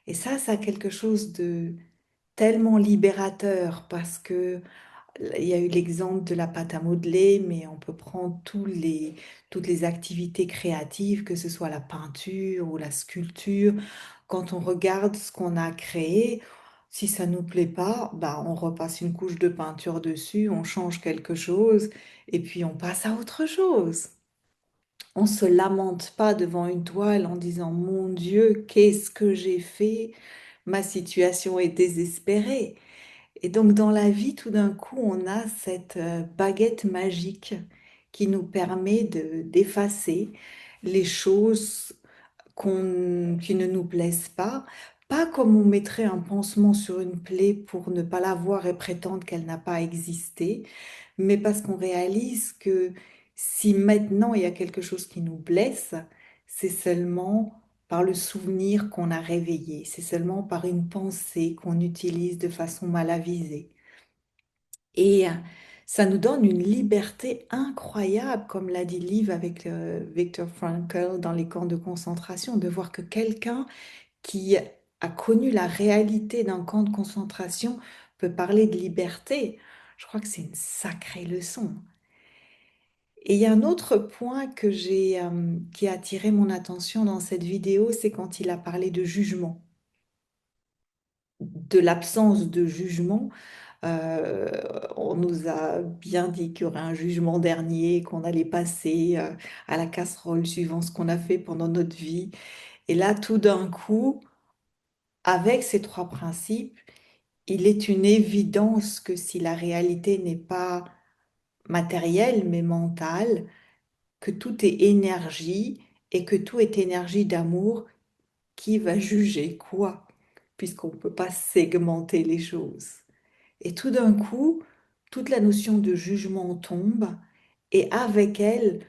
Et ça a quelque chose de tellement libérateur parce que il y a eu l'exemple de la pâte à modeler, mais on peut prendre toutes les activités créatives, que ce soit la peinture ou la sculpture. Quand on regarde ce qu'on a créé, si ça nous plaît pas, bah, on repasse une couche de peinture dessus, on change quelque chose et puis on passe à autre chose. On se lamente pas devant une toile en disant Mon Dieu, qu'est-ce que j'ai fait? Ma situation est désespérée. Et donc dans la vie, tout d'un coup, on a cette baguette magique qui nous permet d'effacer les choses qui ne nous plaisent pas, pas comme on mettrait un pansement sur une plaie pour ne pas la voir et prétendre qu'elle n'a pas existé, mais parce qu'on réalise que si maintenant il y a quelque chose qui nous blesse, c'est seulement par le souvenir qu'on a réveillé, c'est seulement par une pensée qu'on utilise de façon mal avisée. Et ça nous donne une liberté incroyable, comme l'a dit Liv avec Viktor Frankl dans les camps de concentration, de voir que quelqu'un qui a connu la réalité d'un camp de concentration peut parler de liberté. Je crois que c'est une sacrée leçon. Et il y a un autre point qui a attiré mon attention dans cette vidéo, c'est quand il a parlé de jugement, de l'absence de jugement. On nous a bien dit qu'il y aurait un jugement dernier, qu'on allait passer à la casserole suivant ce qu'on a fait pendant notre vie. Et là, tout d'un coup, avec ces trois principes, il est une évidence que si la réalité n'est pas matérielle mais mentale, que tout est énergie et que tout est énergie d'amour, qui va juger quoi? Puisqu'on ne peut pas segmenter les choses. Et tout d'un coup, toute la notion de jugement tombe et avec elle,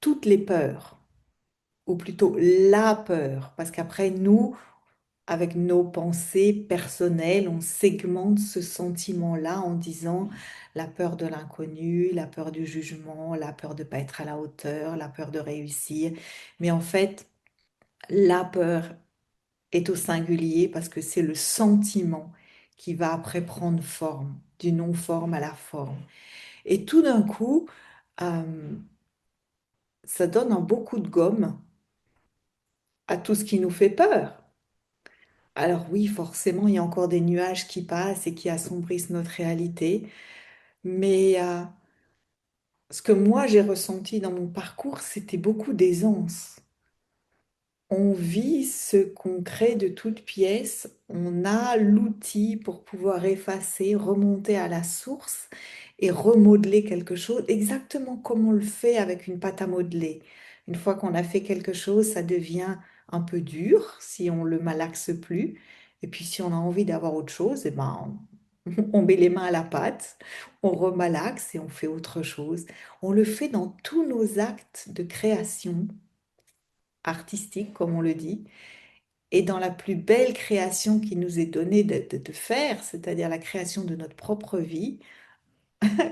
toutes les peurs, ou plutôt la peur, parce qu'après, nous, avec nos pensées personnelles, on segmente ce sentiment-là en disant la peur de l'inconnu, la peur du jugement, la peur de ne pas être à la hauteur, la peur de réussir. Mais en fait, la peur est au singulier parce que c'est le sentiment qui va après prendre forme, du non-forme à la forme. Et tout d'un coup, euh, ça donne un beau coup de gomme à tout ce qui nous fait peur. Alors oui, forcément, il y a encore des nuages qui passent et qui assombrissent notre réalité, mais ce que moi j'ai ressenti dans mon parcours, c'était beaucoup d'aisance. On vit ce concret de toutes pièces, on a l'outil pour pouvoir effacer, remonter à la source et remodeler quelque chose exactement comme on le fait avec une pâte à modeler. Une fois qu'on a fait quelque chose, ça devient un peu dur si on le malaxe plus. Et puis si on a envie d'avoir autre chose, eh ben, on met les mains à la pâte, on remalaxe et on fait autre chose. On le fait dans tous nos actes de création artistique, comme on le dit, et dans la plus belle création qui nous est donnée de faire, c'est-à-dire la création de notre propre vie,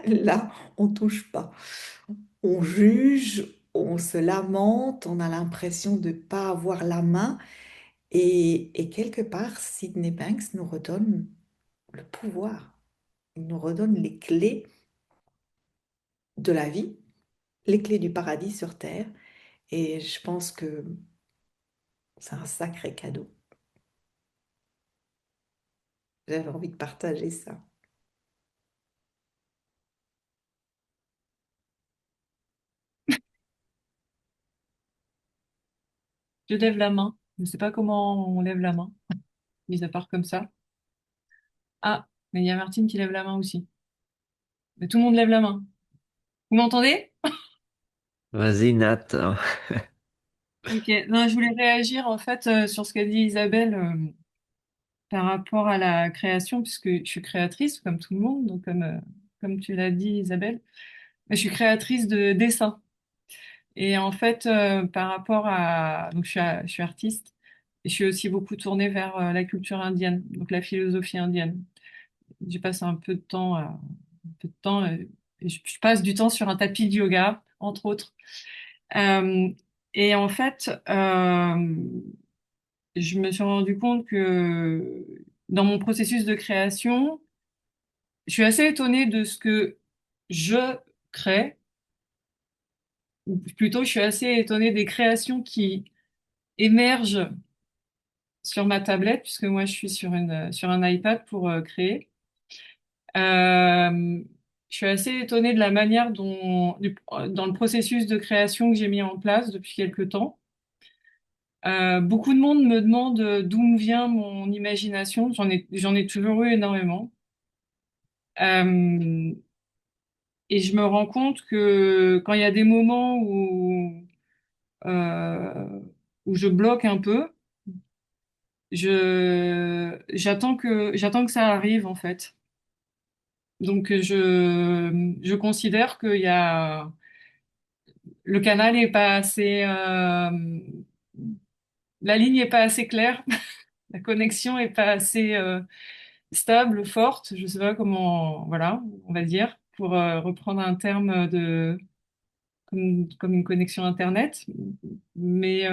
Là, on touche pas. On juge, on se lamente, on a l'impression de ne pas avoir la main. Et quelque part, Sydney Banks nous redonne le pouvoir. Il nous redonne les clés de la vie, les clés du paradis sur Terre. Et je pense que c'est un sacré cadeau. J'avais envie de partager ça. Je lève la main. Je ne sais pas comment on lève la main, mis à part comme ça. Ah, mais il y a Martine qui lève la main aussi. Mais tout le monde lève la main. Vous m'entendez? Vas-y, Nat. Ok. Non, je voulais réagir en fait sur ce qu'a dit Isabelle par rapport à la création, puisque je suis créatrice comme tout le monde, donc comme tu l'as dit Isabelle. Mais je suis créatrice de dessin. Et en fait, par rapport à... Donc je suis artiste et je suis aussi beaucoup tournée vers la culture indienne, donc la philosophie indienne. J'ai passé un peu de temps et je passe du temps sur un tapis de yoga, entre autres. Euh, et en fait, je me suis rendu compte que dans mon processus de création, je suis assez étonnée de ce que je crée, ou plutôt je suis assez étonnée des créations qui émergent sur ma tablette, puisque moi je suis sur sur un iPad pour créer. Euh, je suis assez étonnée de la manière dans le processus de création que j'ai mis en place depuis quelque temps. Beaucoup de monde me demande d'où me vient mon imagination. J'en ai toujours eu énormément. Euh, et je me rends compte que quand il y a des moments euh, où je bloque un peu, j'attends que ça arrive en fait. Donc je considère qu'il y a le canal est pas assez la ligne est pas assez claire, la connexion est pas assez stable, forte, je sais pas comment voilà, on va dire pour reprendre un terme de comme une connexion internet. Mais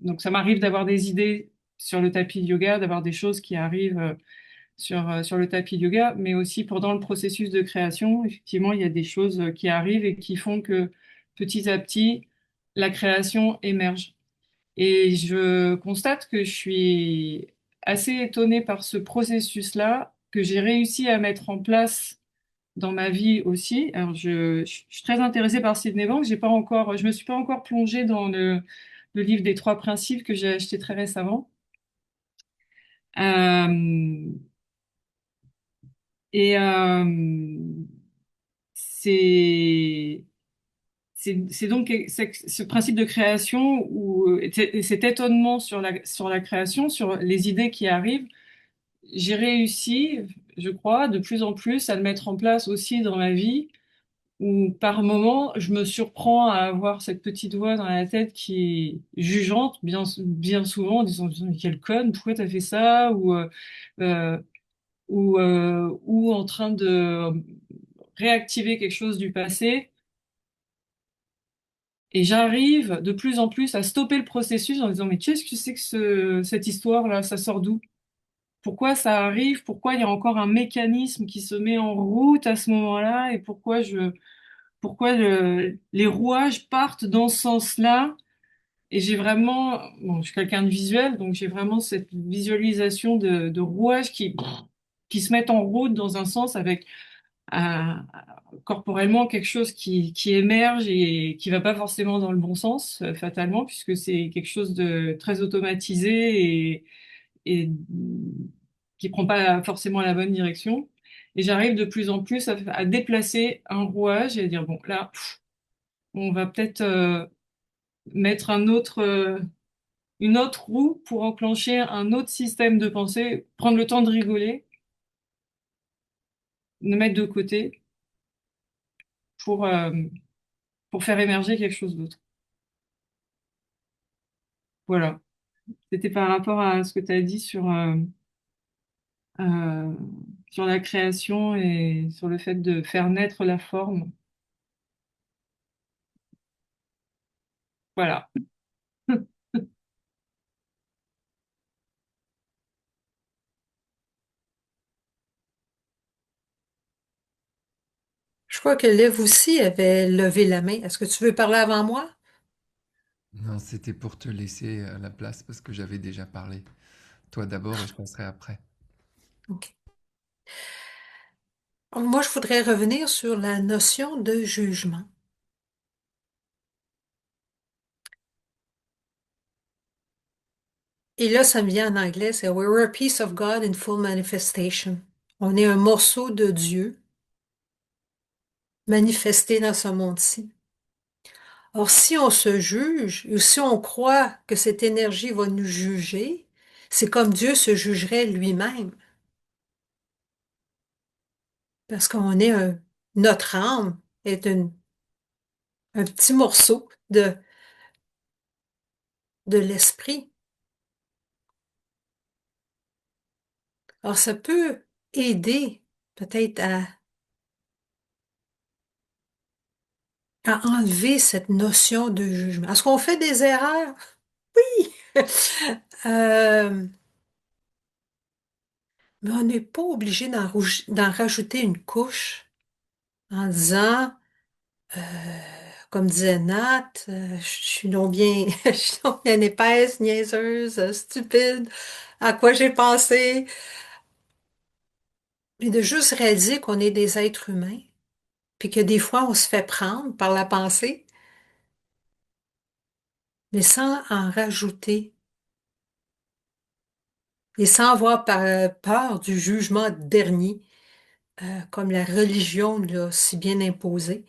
donc ça m'arrive d'avoir des idées sur le tapis de yoga, d'avoir des choses qui arrivent sur le tapis de yoga, mais aussi pendant le processus de création, effectivement, il y a des choses qui arrivent et qui font que petit à petit, la création émerge. Et je constate que je suis assez étonnée par ce processus-là, que j'ai réussi à mettre en place dans ma vie aussi. Alors, je suis très intéressée par Sydney Banks. Je me suis pas encore plongée dans le livre des trois principes que j'ai acheté très récemment. Euh, et c'est c'est donc ce principe de création ou et cet étonnement sur la création, sur les idées qui arrivent. J'ai réussi, je crois, de plus en plus à le mettre en place aussi dans ma vie, où par moment, je me surprends à avoir cette petite voix dans la tête qui est jugeante, bien souvent, en disant, mais quelle conne, pourquoi t'as fait ça? Euh, ou en train de réactiver quelque chose du passé. Et j'arrive de plus en plus à stopper le processus en disant, mais qu'est-ce que c'est que cette histoire-là? Ça sort d'où? Pourquoi ça arrive? Pourquoi il y a encore un mécanisme qui se met en route à ce moment-là? Et pourquoi les rouages partent dans ce sens-là? Et j'ai vraiment, bon, je suis quelqu'un de visuel, donc j'ai vraiment cette visualisation de rouages qui se mettent en route dans un sens avec un- corporellement quelque chose qui émerge et qui va pas forcément dans le bon sens, fatalement, puisque c'est quelque chose de très automatisé et qui prend pas forcément la bonne direction. Et j'arrive de plus en plus à déplacer un rouage et à dire, bon, là, on va peut-être mettre une autre roue pour enclencher un autre système de pensée, prendre le temps de rigoler, de mettre de côté pour, euh, pour faire émerger quelque chose d'autre. Voilà. C'était par rapport à ce que tu as dit sur sur la création et sur le fait de faire naître la forme. Voilà. Je crois que Liv aussi avait levé la main. Est-ce que tu veux parler avant moi? Non, c'était pour te laisser la place parce que j'avais déjà parlé. Toi d'abord et je passerai après. OK. Moi, je voudrais revenir sur la notion de jugement. Et là, ça me vient en anglais, c'est We're a piece of God in full manifestation. On est un morceau de Dieu manifesté dans ce monde-ci. Or, si on se juge, ou si on croit que cette énergie va nous juger, c'est comme Dieu se jugerait lui-même. Parce qu'on est notre âme est un petit morceau de l'esprit. Alors, ça peut aider peut-être à enlever cette notion de jugement. Est-ce qu'on fait des erreurs? Oui. Euh, mais on n'est pas obligé d'en rajouter une couche en disant, euh, comme disait Nat, je suis donc bien, je suis donc bien épaisse, niaiseuse, stupide, à quoi j'ai pensé. Mais de juste réaliser qu'on est des êtres humains, puis que des fois on se fait prendre par la pensée, mais sans en rajouter et sans avoir peur du jugement dernier, comme la religion l'a si bien imposé.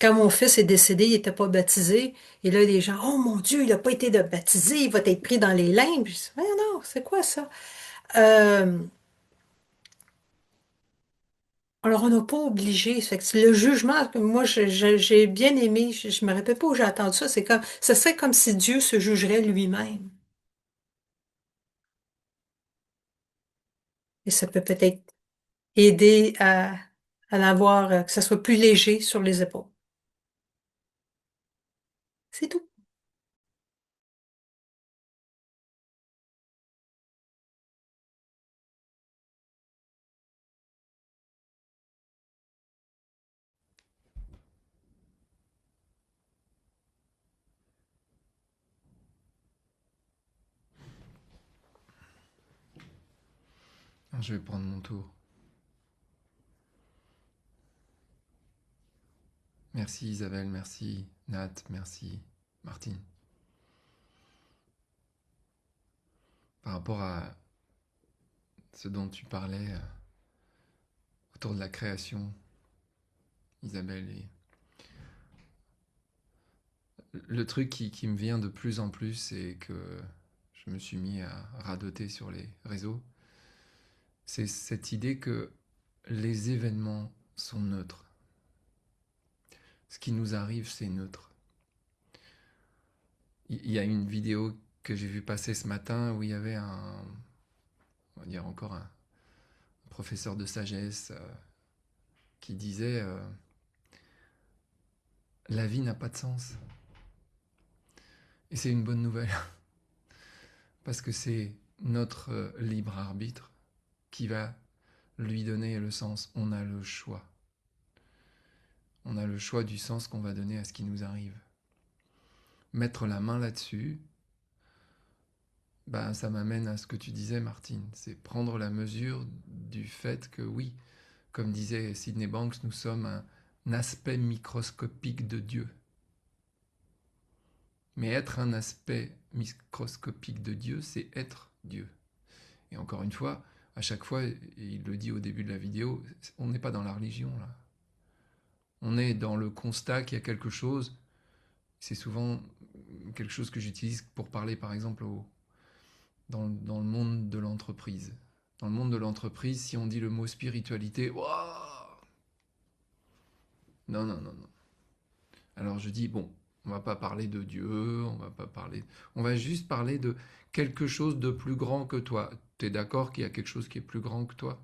Quand mon fils est décédé, il n'était pas baptisé, et là les gens, oh mon Dieu, il n'a pas été baptisé, il va être pris dans les limbes. Je dis, mais non, c'est quoi ça? Euh, alors on n'a pas obligé. Fait que le jugement, moi j'ai bien aimé, je me rappelle pas où j'ai entendu ça, c'est comme, ça serait comme si Dieu se jugerait lui-même. Et ça peut peut-être aider à l'avoir, que ça soit plus léger sur les épaules. C'est tout. Alors, je vais prendre mon tour. Merci Isabelle, merci Nat, merci Martine. Par rapport à ce dont tu parlais autour de la création, Isabelle, et le truc qui me vient de plus en plus et que je me suis mis à radoter sur les réseaux, c'est cette idée que les événements sont neutres. Ce qui nous arrive, c'est neutre. Il y a une vidéo que j'ai vue passer ce matin où il y avait on va dire encore un professeur de sagesse qui disait la vie n'a pas de sens. Et c'est une bonne nouvelle, parce que c'est notre libre arbitre qui va lui donner le sens. On a le choix. On a le choix du sens qu'on va donner à ce qui nous arrive. Mettre la main là-dessus, ben, ça m'amène à ce que tu disais, Martine. C'est prendre la mesure du fait que oui, comme disait Sydney Banks, nous sommes un aspect microscopique de Dieu. Mais être un aspect microscopique de Dieu, c'est être Dieu. Et encore une fois, à chaque fois, et il le dit au début de la vidéo, on n'est pas dans la religion là. On est dans le constat qu'il y a quelque chose. C'est souvent quelque chose que j'utilise pour parler par exemple dans le monde de l'entreprise. Dans le monde de l'entreprise, si on dit le mot spiritualité, waouh, non, non, non, non. Alors je dis, bon, on va pas parler de Dieu, on va juste parler de quelque chose de plus grand que toi. Tu es d'accord qu'il y a quelque chose qui est plus grand que toi?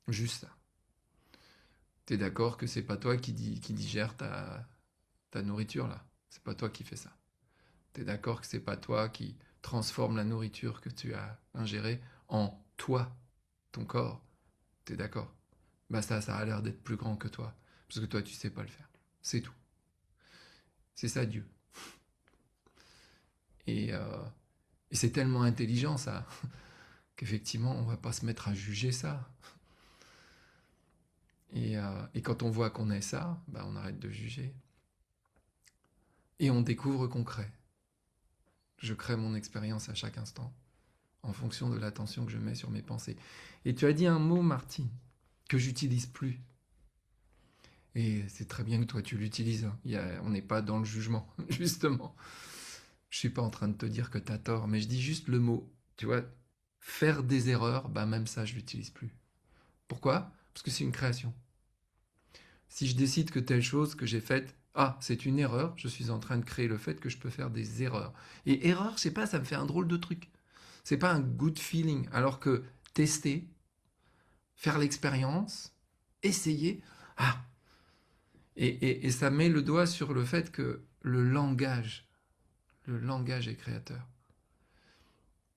Juste ça. T'es d'accord que c'est pas toi qui digère ta nourriture là. C'est pas toi qui fais ça. T'es d'accord que c'est pas toi qui transforme la nourriture que tu as ingérée en toi, ton corps. T'es d'accord? Bah ça a l'air d'être plus grand que toi. Parce que toi, tu sais pas le faire. C'est tout. C'est ça Dieu. Et, euh, et c'est tellement intelligent ça, qu'effectivement, on va pas se mettre à juger ça. Et quand on voit qu'on est ça, bah on arrête de juger. Et on découvre qu'on crée. Je crée mon expérience à chaque instant, en fonction de l'attention que je mets sur mes pensées. Et tu as dit un mot, Martine, que j'utilise plus. Et c'est très bien que toi tu l'utilises. On n'est pas dans le jugement, justement. Je suis pas en train de te dire que tu as tort, mais je dis juste le mot. Tu vois, faire des erreurs, bah même ça, je l'utilise plus. Pourquoi? Parce que c'est une création. Si je décide que telle chose que j'ai faite, ah, c'est une erreur, je suis en train de créer le fait que je peux faire des erreurs. Et erreur, je sais pas, ça me fait un drôle de truc. C'est pas un good feeling. Alors que tester, faire l'expérience, essayer, ah, et ça met le doigt sur le fait que le langage est créateur.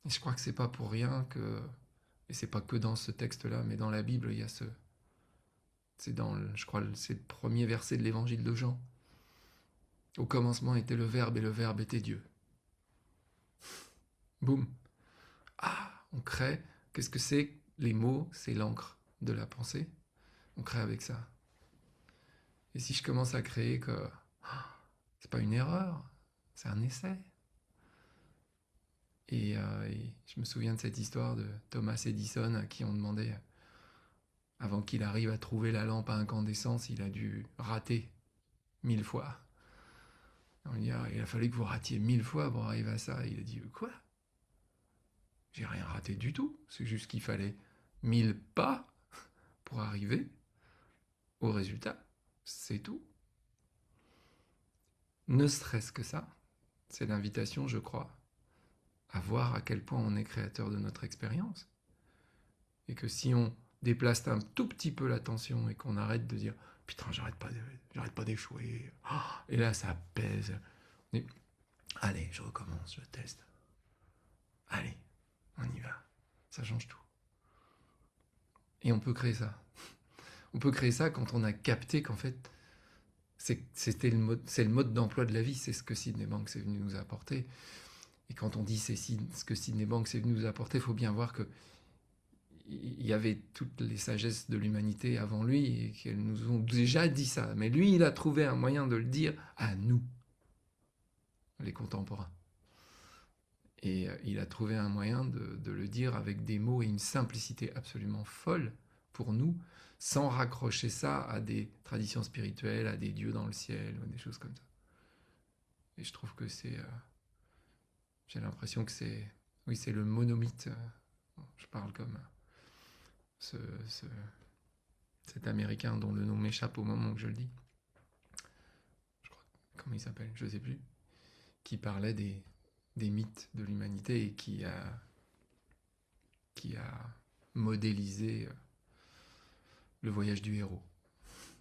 Et je crois que c'est pas pour rien que, et c'est pas que dans ce texte-là, mais dans la Bible, il y a c'est je crois, c'est le premier verset de l'évangile de Jean. Au commencement était le Verbe et le Verbe était Dieu. Boum. Ah, on crée. Qu'est-ce que c'est? Les mots, c'est l'encre de la pensée. On crée avec ça. Et si je commence à créer que c'est pas une erreur, c'est un essai. Et je me souviens de cette histoire de Thomas Edison à qui on demandait, avant qu'il arrive à trouver la lampe à incandescence, il a dû rater 1000 fois. On dit, ah, il a fallu que vous ratiez 1000 fois pour arriver à ça. Il a dit, quoi? J'ai rien raté du tout. C'est juste qu'il fallait 1000 pas pour arriver au résultat. C'est tout. Ne serait-ce que ça, c'est l'invitation, je crois, à voir à quel point on est créateur de notre expérience. Et que si on déplace un tout petit peu l'attention et qu'on arrête de dire putain, j'arrête pas d'échouer, et là ça pèse. Et, allez, je recommence, je teste. Allez, on y va. Ça change tout. Et on peut créer ça. On peut créer ça quand on a capté qu'en fait, c'est le mode d'emploi de la vie, c'est ce que Sydney Banks est venu nous apporter. Et quand on dit c'est ce que Sydney Banks est venu nous apporter, il faut bien voir que il y avait toutes les sagesses de l'humanité avant lui et qu'elles nous ont déjà dit ça. Mais lui, il a trouvé un moyen de le dire à nous, les contemporains. Et il a trouvé un moyen de le dire avec des mots et une simplicité absolument folle pour nous, sans raccrocher ça à des traditions spirituelles, à des dieux dans le ciel, ou des choses comme ça. Et je trouve que c'est... j'ai l'impression que c'est... Oui, c'est le monomythe. Je parle comme ce, ce, cet Américain dont le nom m'échappe au moment que je le dis. Je crois, comment il s'appelle? Je ne sais plus. Qui parlait des mythes de l'humanité et qui a modélisé le voyage du héros.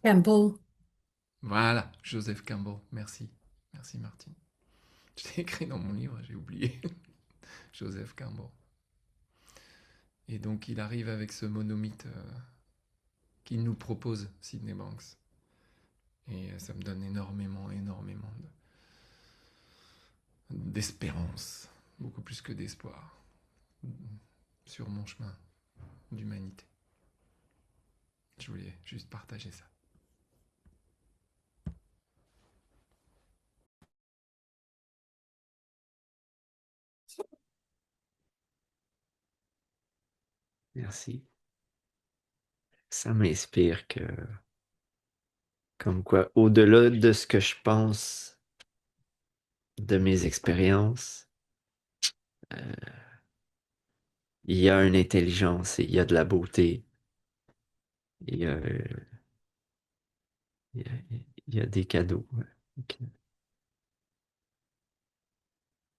Campbell. Voilà, Joseph Campbell. Merci. Merci Martine. Je l'ai écrit dans mon livre, j'ai oublié. Joseph Campbell. Et donc il arrive avec ce monomythe qu'il nous propose Sydney Banks. Et ça me donne énormément d'espérance, beaucoup plus que d'espoir, sur mon chemin d'humanité. Je voulais juste partager ça. Merci. Ça m'inspire que, comme quoi, au-delà de ce que je pense de mes expériences, il y a une intelligence et il y a de la beauté. Il y a, il y a, il y a des cadeaux. Ouais. Ok.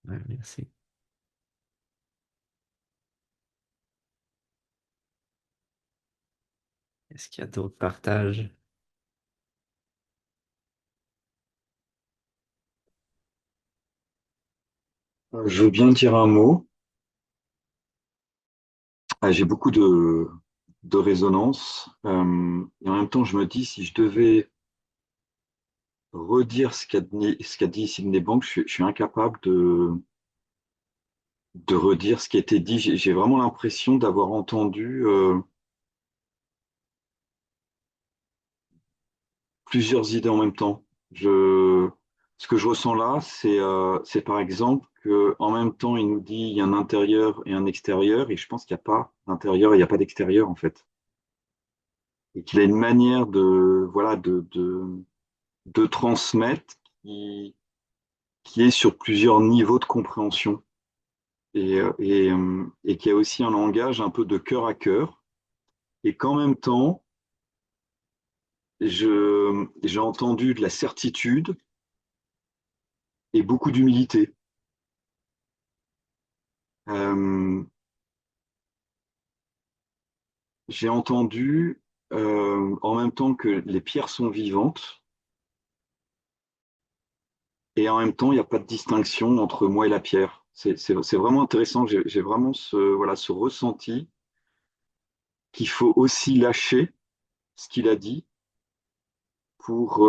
Ouais, merci. Est-ce qu'il y a d'autres partages? Je veux bien dire un mot. J'ai beaucoup de résonance. Et en même temps, je me dis, si je devais redire ce qu'a dit Sydney Banks, je suis incapable de redire ce qui a été dit. J'ai vraiment l'impression d'avoir entendu plusieurs idées en même temps. Ce que je ressens là, c'est par exemple que en même temps, il nous dit il y a un intérieur et un extérieur, et je pense qu'il n'y a pas d'intérieur et il n'y a pas d'extérieur en fait. Et qu'il a une manière voilà, de transmettre qui, qui est sur plusieurs niveaux de compréhension et qui a aussi un langage un peu de cœur à cœur. Et qu'en même temps, j'ai entendu de la certitude et beaucoup d'humilité. Euh, j'ai entendu en même temps que les pierres sont vivantes et en même temps, il n'y a pas de distinction entre moi et la pierre. C'est vraiment intéressant. J'ai vraiment voilà, ce ressenti qu'il faut aussi lâcher ce qu'il a dit pour,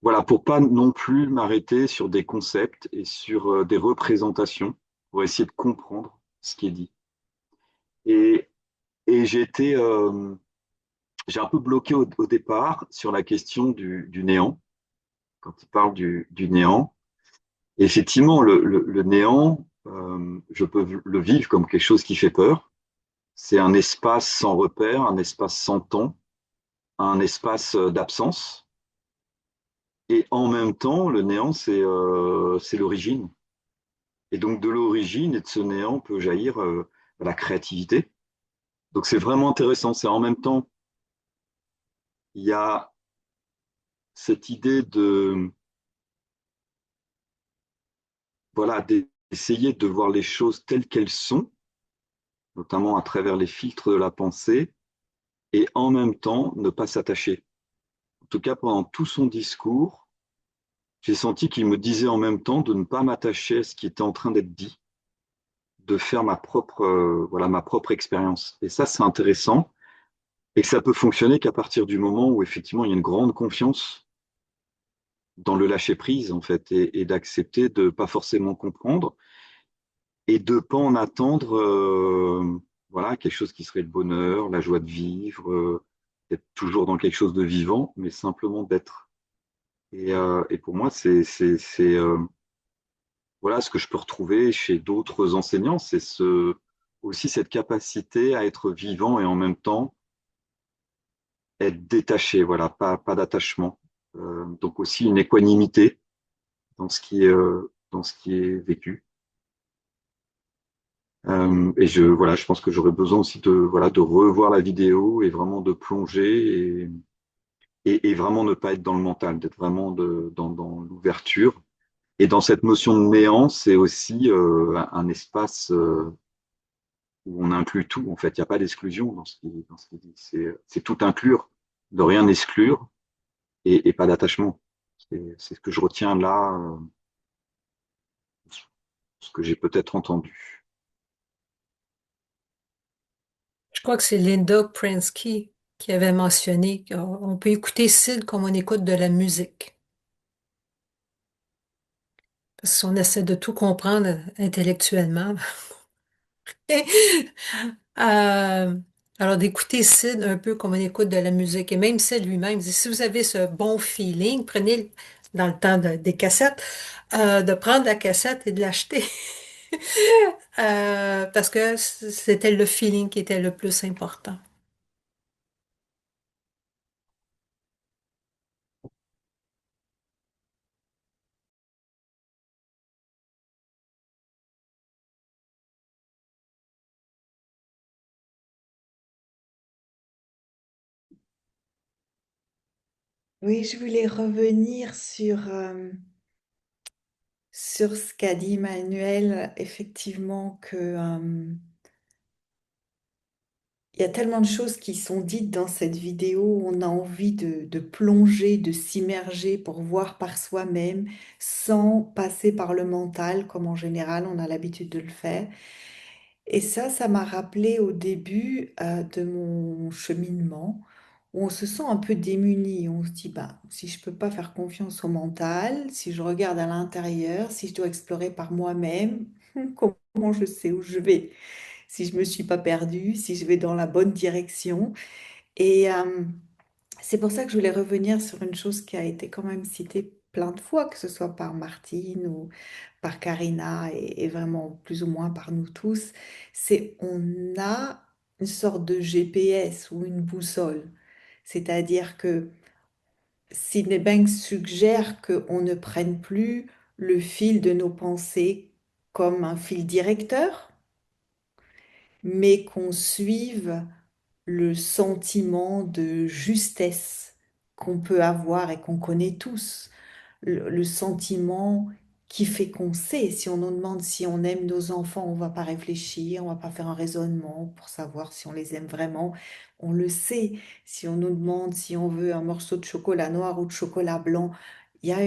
voilà, pour pas non plus m'arrêter sur des concepts et sur des représentations pour essayer de comprendre ce qui est dit. Et, et j'ai un peu bloqué au départ sur la question du néant, quand il parle du néant. Et effectivement, le néant, je peux le vivre comme quelque chose qui fait peur. C'est un espace sans repère, un espace sans temps, un espace d'absence. Et en même temps, le néant, c'est l'origine. Et donc de l'origine et de ce néant peut jaillir la créativité. Donc c'est vraiment intéressant. C'est en même temps, il y a cette idée de, voilà, d'essayer de voir les choses telles qu'elles sont, notamment à travers les filtres de la pensée, et en même temps ne pas s'attacher. En tout cas, pendant tout son discours, j'ai senti qu'il me disait en même temps de ne pas m'attacher à ce qui était en train d'être dit, de faire voilà, ma propre expérience. Et ça, c'est intéressant. Et que ça peut fonctionner qu'à partir du moment où effectivement il y a une grande confiance dans le lâcher prise en fait et d'accepter de pas forcément comprendre et de pas en attendre voilà quelque chose qui serait le bonheur, la joie de vivre, d'être toujours dans quelque chose de vivant, mais simplement d'être. Et pour moi c'est voilà ce que je peux retrouver chez d'autres enseignants, c'est aussi cette capacité à être vivant et en même temps être détaché, voilà, pas d'attachement. Donc aussi une équanimité dans ce qui est vécu. Et voilà, je pense que j'aurais besoin aussi voilà, de revoir la vidéo et vraiment de plonger et vraiment ne pas être dans le mental, d'être vraiment dans l'ouverture. Et dans cette notion de néant, c'est aussi un espace où on inclut tout. En fait, il n'y a pas d'exclusion dans ce qui dit. C'est tout inclure, de rien exclure et pas d'attachement. C'est ce que je retiens là, ce que j'ai peut-être entendu. Je crois que c'est Linda Prensky qui avait mentionné qu'on peut écouter Sid comme on écoute de la musique. Parce qu'on essaie de tout comprendre intellectuellement. Euh, alors d'écouter Sid un peu comme on écoute de la musique. Et même Sid lui-même dit, si vous avez ce bon feeling, prenez dans le temps des cassettes, de prendre la cassette et de l'acheter. Parce que c'était le feeling qui était le plus important. Oui, je voulais revenir sur ce qu'a dit Manuel, effectivement, que Il y a tellement de choses qui sont dites dans cette vidéo, on a envie de plonger, de s'immerger pour voir par soi-même, sans passer par le mental, comme en général on a l'habitude de le faire. Et ça m'a rappelé au début de mon cheminement, où on se sent un peu démuni. On se dit, bah, si je peux pas faire confiance au mental, si je regarde à l'intérieur, si je dois explorer par moi-même, comment je sais où je vais? Si je me suis pas perdue, si je vais dans la bonne direction. Et c'est pour ça que je voulais revenir sur une chose qui a été quand même citée plein de fois, que ce soit par Martine ou par Karina et vraiment plus ou moins par nous tous. C'est on a une sorte de GPS ou une boussole. C'est-à-dire que Sydney Banks suggère qu'on ne prenne plus le fil de nos pensées comme un fil directeur, mais qu'on suive le sentiment de justesse qu'on peut avoir et qu'on connaît tous, le sentiment qui fait qu'on sait. Si on nous demande si on aime nos enfants, on va pas réfléchir, on va pas faire un raisonnement pour savoir si on les aime vraiment. On le sait. Si on nous demande si on veut un morceau de chocolat noir ou de chocolat blanc, il y a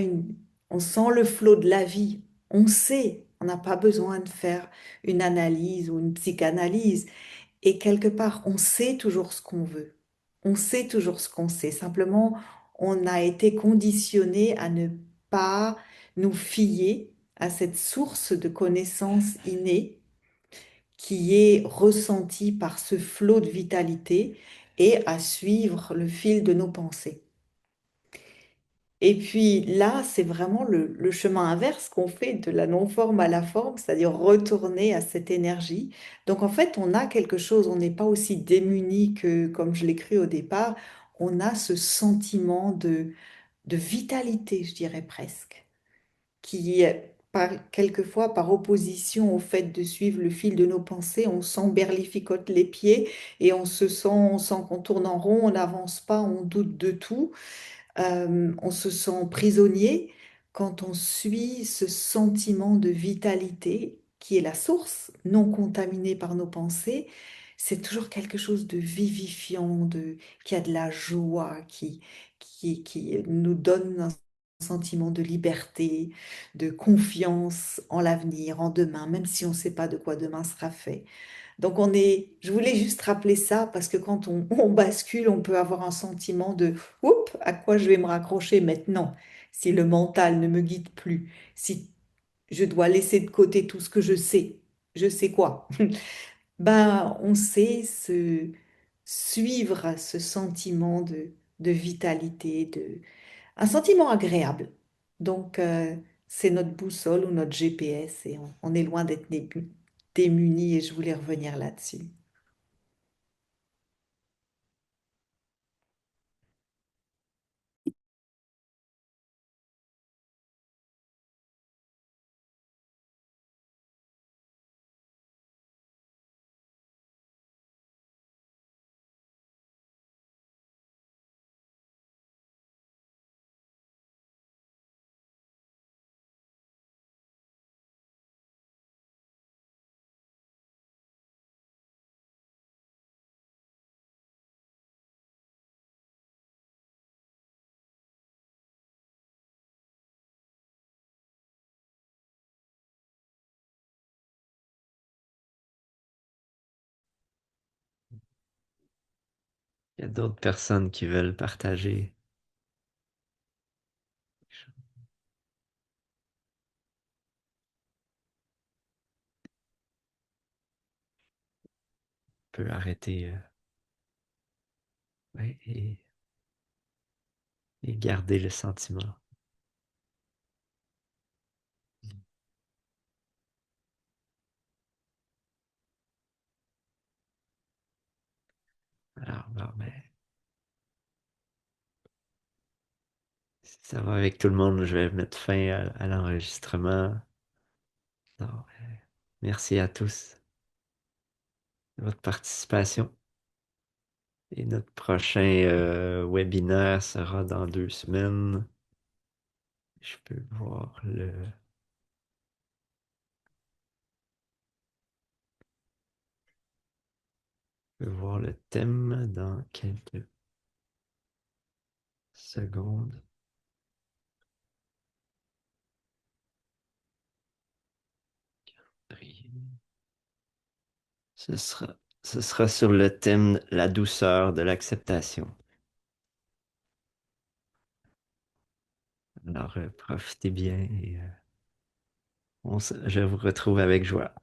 on sent le flot de la vie. On sait. On n'a pas besoin de faire une analyse ou une psychanalyse. Et quelque part, on sait toujours ce qu'on veut. On sait toujours ce qu'on sait. Simplement, on a été conditionné à ne pas nous fier à cette source de connaissances innées qui est ressentie par ce flot de vitalité et à suivre le fil de nos pensées. Et puis là, c'est vraiment le chemin inverse qu'on fait de la non-forme à la forme, c'est-à-dire retourner à cette énergie. Donc en fait, on a quelque chose, on n'est pas aussi démuni que comme je l'ai cru au départ, on a ce sentiment de vitalité, je dirais presque, qui est quelquefois par opposition au fait de suivre le fil de nos pensées, on s'emberlificote les pieds et on sent qu'on tourne en rond, on n'avance pas, on doute de tout. On se sent prisonnier quand on suit ce sentiment de vitalité qui est la source, non contaminée par nos pensées. C'est toujours quelque chose de vivifiant, qui a de la joie, qui nous donne un sentiment de liberté, de confiance en l'avenir, en demain, même si on ne sait pas de quoi demain sera fait. Donc je voulais juste rappeler ça parce que quand on bascule, on peut avoir un sentiment de, oups, à quoi je vais me raccrocher maintenant si le mental ne me guide plus, si je dois laisser de côté tout ce que je sais quoi. Ben, on sait suivre ce sentiment de vitalité, un sentiment agréable. Donc, c'est notre boussole ou notre GPS et on est loin d'être démunis et je voulais revenir là-dessus. Il y a d'autres personnes qui veulent partager. Je peux arrêter ouais, et garder le sentiment. Alors, bon, ben, si ça va avec tout le monde, je vais mettre fin à l'enregistrement. Alors, merci à tous de votre participation. Et notre prochain webinaire sera dans 2 semaines. Je peux voir Je vais voir le thème dans quelques secondes. Ce sera, ce sera sur le thème la douceur de l'acceptation. Alors, profitez bien et je vous retrouve avec joie.